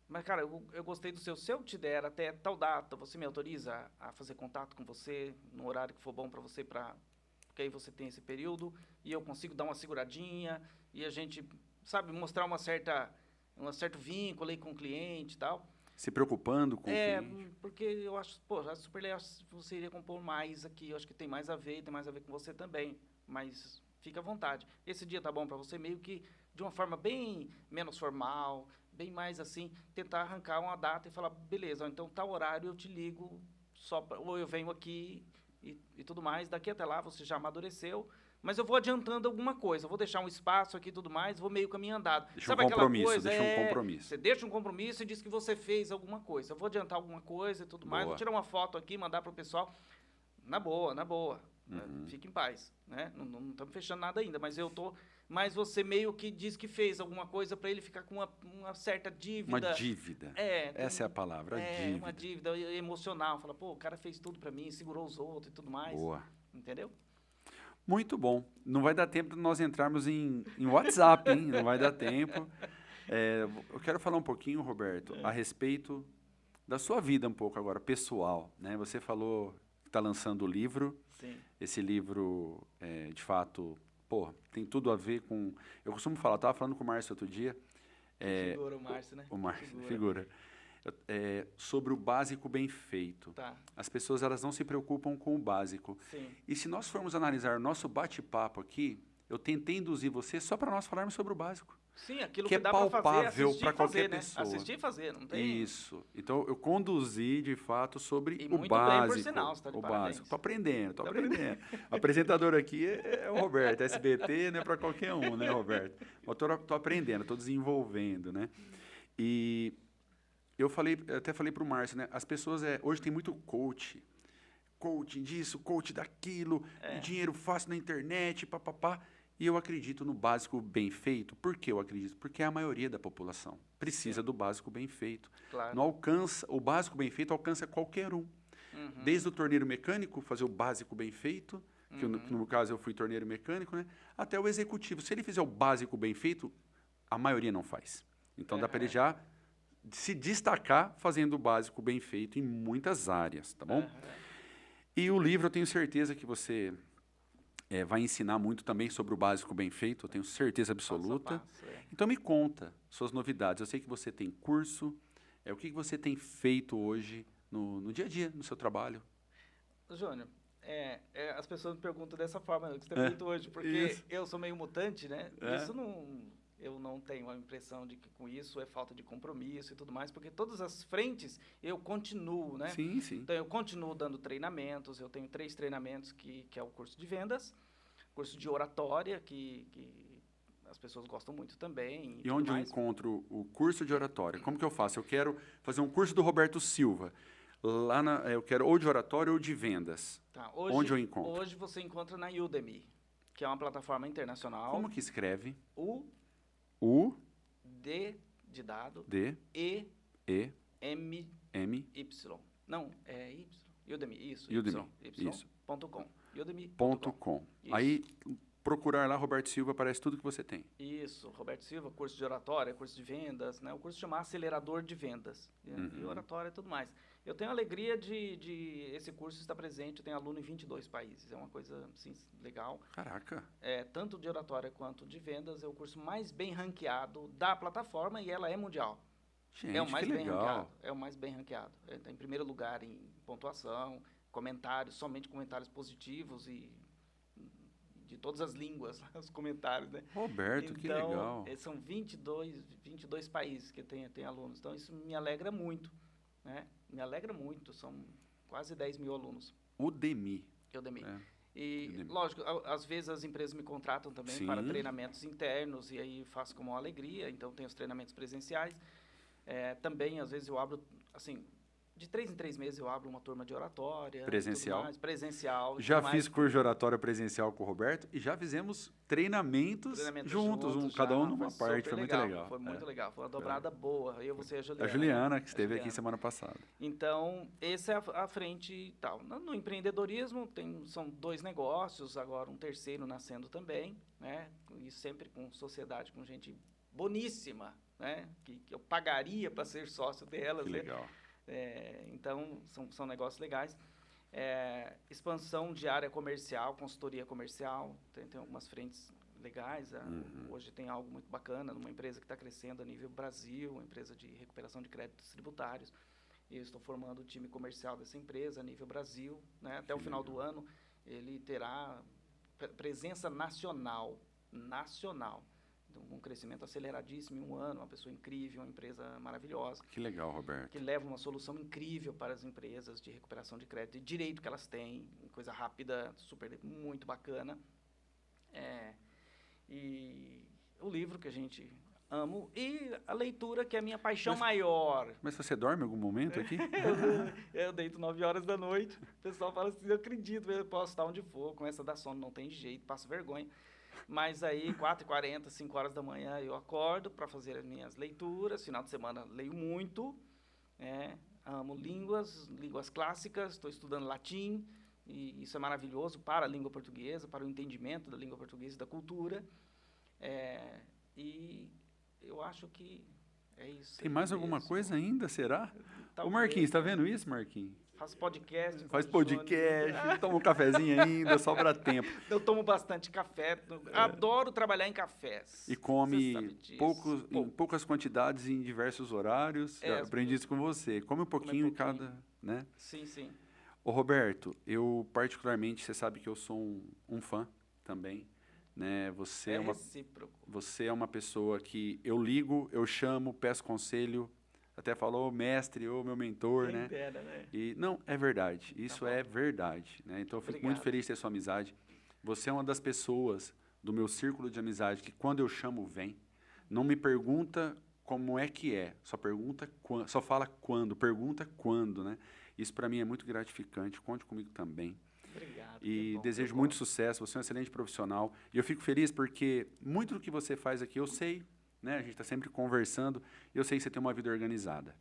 Mas, cara, eu gostei do seu. Se eu te der até tal data, você me autoriza a fazer contato com você no horário que for bom para você, porque aí você tem esse período e eu consigo dar uma seguradinha e a gente, sabe, mostrar um certo vínculo aí com o cliente e tal. Se preocupando com o cliente. Porque eu acho, super legal se você iria compor mais aqui, eu acho que tem mais a ver, com você também, mas fica à vontade. Esse dia tá bom para você, meio que de uma forma bem menos formal, bem mais assim, tentar arrancar uma data e falar, beleza, então tal horário eu te ligo, ou eu venho aqui e tudo mais. Daqui até lá você já amadureceu, mas eu vou adiantando alguma coisa. Eu vou deixar um espaço aqui e tudo mais, vou meio caminho andado. Deixa Sabe um aquela compromisso, coisa? deixa um compromisso. Você deixa um compromisso e diz que você fez alguma coisa. Eu vou adiantar alguma coisa e tudo mais. Boa. Vou tirar uma foto aqui, mandar pro pessoal. Na boa, na boa. Uhum. Fique em paz, né? Não estamos fechando nada ainda, mas eu tô. Mas você meio que diz que fez alguma coisa para ele ficar com uma certa dívida. Uma dívida. Essa é a palavra, dívida. Uma dívida emocional. Fala, pô, o cara fez tudo para mim, segurou os outros e tudo mais. Boa. Entendeu? Muito bom. Não vai dar tempo de nós entrarmos em WhatsApp, hein? Não vai dar tempo. Eu quero falar um pouquinho, Roberto, a respeito da sua vida um pouco agora, pessoal, né? Você falou que está lançando o livro. Sim. Esse livro, de fato, tem tudo a ver com... Eu costumo falar, eu estava falando com o Márcio outro dia. Figura o Márcio, né? O Márcio, figura. Sobre o básico bem feito. Tá. As pessoas, elas não se preocupam com o básico. Sim. E se nós formos analisar o nosso bate-papo aqui, eu tentei induzir você só para nós falarmos sobre o básico. Sim, aquilo que que é dá para fazer, palpável assistir para e qualquer fazer, né? pessoa. Assistir e fazer, não tem... Isso. Então, eu conduzi, de fato, sobre E o muito básico. bem, por sinal, você tá de o parabéns. básico. Estou aprendendo. O apresentador aqui é o Roberto. SBT não é para qualquer um, né, Roberto? Mas estou aprendendo, estou desenvolvendo, né? E eu até falei para o Márcio, né? As pessoas, hoje tem muito coaching disso, coach daquilo, dinheiro fácil na internet, papapá. E eu acredito no básico bem feito. Por que eu acredito? Porque a maioria da população precisa do básico bem feito. Claro. Não alcança, o básico bem feito alcança qualquer um. Desde o torneiro mecânico, fazer o básico bem feito, que no meu caso eu fui torneiro mecânico, né? Até o executivo. Se ele fizer o básico bem feito, a maioria não faz. Então dá para ele já se destacar fazendo o básico bem feito em muitas áreas, tá bom? E o livro, eu tenho certeza que você vai ensinar muito também sobre o básico bem feito, eu tenho certeza absoluta. Passo a passo, Então me conta suas novidades. Eu sei que você tem curso, o que você tem feito hoje no dia a dia, no seu trabalho? Júnior, as pessoas me perguntam dessa forma, o que você tem feito hoje, porque eu sou meio mutante, né? Isso eu não tenho a impressão de que com isso é falta de compromisso e tudo mais, porque todas as frentes eu continuo, né? Sim, sim. Então, eu continuo dando treinamentos, eu tenho 3 treinamentos, que é o curso de vendas, curso de oratória, que as pessoas gostam muito também. E onde eu encontro o curso de oratória? Como que eu faço? Eu quero fazer um curso do Roberto Silva. Eu quero ou de oratória ou de vendas. Tá, onde eu encontro? Hoje você encontra na Udemy, que é uma plataforma internacional. Como que escreve? D de dado. D. E. M. Y. Não, é Y. Udemy, isso. Udemy, isso. .com. Udemy.com. Aí, procurar lá, Roberto Silva, aparece tudo que você tem. Isso, Roberto Silva, curso de oratória, curso de vendas, né? O curso chama Acelerador de Vendas. E oratória e tudo mais. Eu tenho a alegria de esse curso estar presente, eu tenho aluno em 22 países, é uma coisa, assim, legal. Caraca! Tanto de oratória quanto de vendas, é o curso mais bem ranqueado da plataforma e ela é mundial. Gente, é o mais que bem legal. ranqueado. É o mais bem ranqueado. Está em primeiro lugar em pontuação, comentários, somente comentários positivos e de todas as línguas, os comentários, né? Roberto, então, que legal. São 22 países que tem alunos. Então, isso me alegra muito, né? Me alegra muito. São quase 10 mil alunos. Udemy. E, Udemy. lógico, às vezes as empresas me contratam também para treinamentos internos e aí faço com uma alegria. Então, tem os treinamentos presenciais. Também, às vezes, eu abro, assim, de 3 em 3 meses eu abro uma turma de oratória. Presencial. Presencial. Já fiz curso de oratória presencial com o Roberto e já fizemos treinamentos juntos, cada um numa parte. Foi muito legal. Foi muito legal. Foi uma dobrada boa. Eu, você e a Juliana. A Juliana, que esteve aqui semana passada. Então, essa é a frente e tal. No empreendedorismo, são 2 negócios, agora um terceiro nascendo também, né? E sempre com sociedade, com gente boníssima, né? Que eu pagaria para ser sócio delas. Que legal. Então, são negócios legais. Expansão de área comercial, consultoria comercial, tem algumas frentes legais. Hoje tem algo muito bacana numa empresa que está crescendo a nível Brasil, uma empresa de recuperação de créditos tributários. E eu estou formando o time comercial dessa empresa a nível Brasil, né? Até o final do ano, ele terá presença nacional um crescimento aceleradíssimo em um ano, uma pessoa incrível, uma empresa maravilhosa. Que legal, Roberto. Que leva uma solução incrível para as empresas de recuperação de crédito e direito que elas têm, coisa rápida, super, muito bacana. E o livro que a gente amo e a leitura que é a minha paixão maior. Mas você dorme em algum momento aqui? Eu deito 9 horas da noite, o pessoal fala assim, eu acredito, eu posso estar onde for, começa a dar sono, não tem jeito, passo vergonha. Mas aí, 4h40, 5 horas da manhã, eu acordo para fazer as minhas leituras. Final de semana, leio muito. Amo línguas clássicas, estou estudando latim. E isso é maravilhoso para a língua portuguesa, para o entendimento da língua portuguesa e da cultura. E eu acho que é isso. Tem mais alguma coisa ainda, será? Talvez. Ô, Marquinhos, está vendo isso, Marquinhos? Faço podcast. Faz podcast, toma um cafezinho ainda, sobra tempo. Eu tomo bastante café, adoro trabalhar em cafés. E come em poucas quantidades em diversos horários. Aprendi isso com você. Come um pouquinho em cada, né? Sim, sim. Ô, Roberto, eu particularmente, você sabe que eu sou um fã também, né? Você recíproco. Você é uma pessoa que eu ligo, eu chamo, peço conselho, até falou mestre ou meu mentor, Quem né? dera, né? E não, é verdade, isso é verdade, né? Então eu fico muito feliz de ter sua amizade. Você é uma das pessoas do meu círculo de amizade que quando eu chamo vem, não me pergunta como é que é, só fala quando, pergunta quando, né? Isso para mim é muito gratificante, conte comigo também. Obrigado. E desejo muito sucesso, você é um excelente profissional. E eu fico feliz porque muito do que você faz aqui eu sei, né? A gente está sempre conversando e eu sei que você tem uma vida organizada.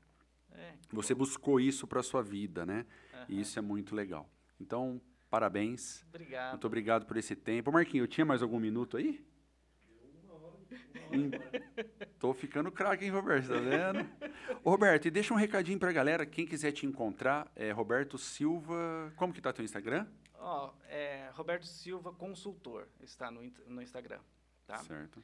Você buscou isso para a sua vida, né? E isso é muito legal. Então, parabéns. Obrigado. Muito obrigado por esse tempo. Marquinhos, eu tinha mais algum minuto aí? Tô ficando craque, hein, Roberto? Tá vendo? Ô, Roberto, e deixa um recadinho pra galera. Quem quiser te encontrar, Roberto Silva. Como que tá teu Instagram? Roberto Silva Consultor está no Instagram. Tá? Certo.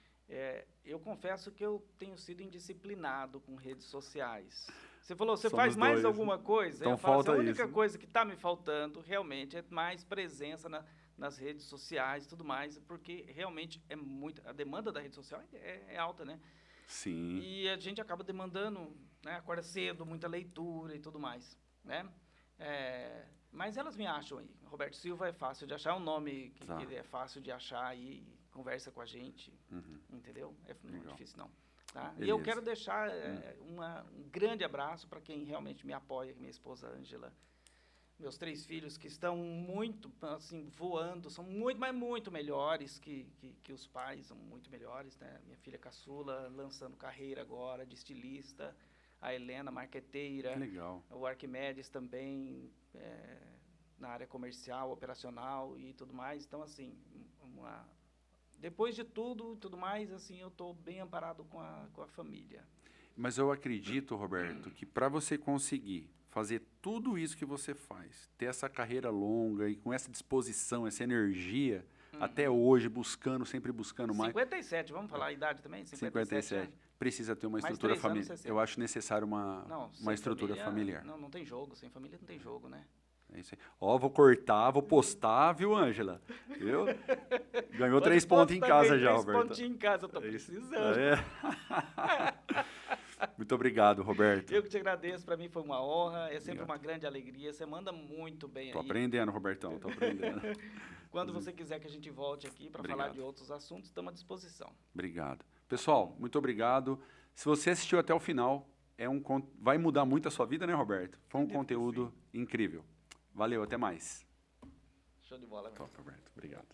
Eu confesso que eu tenho sido indisciplinado com redes sociais. Você falou, você Somos faz mais dois. alguma coisa? Então eu falo, falta a única isso. coisa que está me faltando realmente é mais presença nas redes sociais e tudo mais, porque realmente a demanda da rede social é alta, né? Sim. E a gente acaba demandando, né, acorda cedo, muita leitura e tudo mais, né? Mas elas me acham aí. Roberto Silva é fácil de achar, é um nome que é fácil de achar aí, conversa com a gente, entendeu? Não é difícil não. Tá? E eu quero deixar um grande abraço para quem realmente me apoia, minha esposa Ângela, meus 3 filhos que estão muito, assim, voando, são muito, mas muito melhores que os pais, são muito melhores, né? Minha filha caçula lançando carreira agora de estilista, a Helena, marqueteira. Legal. O Arquimedes também, na área comercial, operacional e tudo mais. Então, assim, depois de tudo mais, assim, eu estou bem amparado com a família. Mas eu acredito, Roberto, que para você conseguir fazer tudo isso que você faz, ter essa carreira longa e com essa disposição, essa energia, até hoje, sempre buscando mais. 57, vamos falar a idade também? 57. Precisa ter uma estrutura familiar. Eu acho necessário uma estrutura familiar. Não tem jogo, sem família não tem jogo, né? É isso aí. Vou cortar, vou postar, viu, Ângela? Viu? Ganhou 3 pontos em casa já, Roberto. 3 pontinhos em casa, eu tô precisando. Muito obrigado, Roberto. Eu que te agradeço, para mim foi uma honra, é sempre uma grande alegria, você manda muito bem aí. Tô aprendendo, Robertão, tô aprendendo. Quando você quiser que a gente volte aqui para falar de outros assuntos, estamos à disposição. Obrigado. Pessoal, muito obrigado. Se você assistiu até o final, vai mudar muito a sua vida, né, Roberto? Foi um conteúdo incrível. Valeu, até mais. Show de bola. Top, Roberto. Obrigado.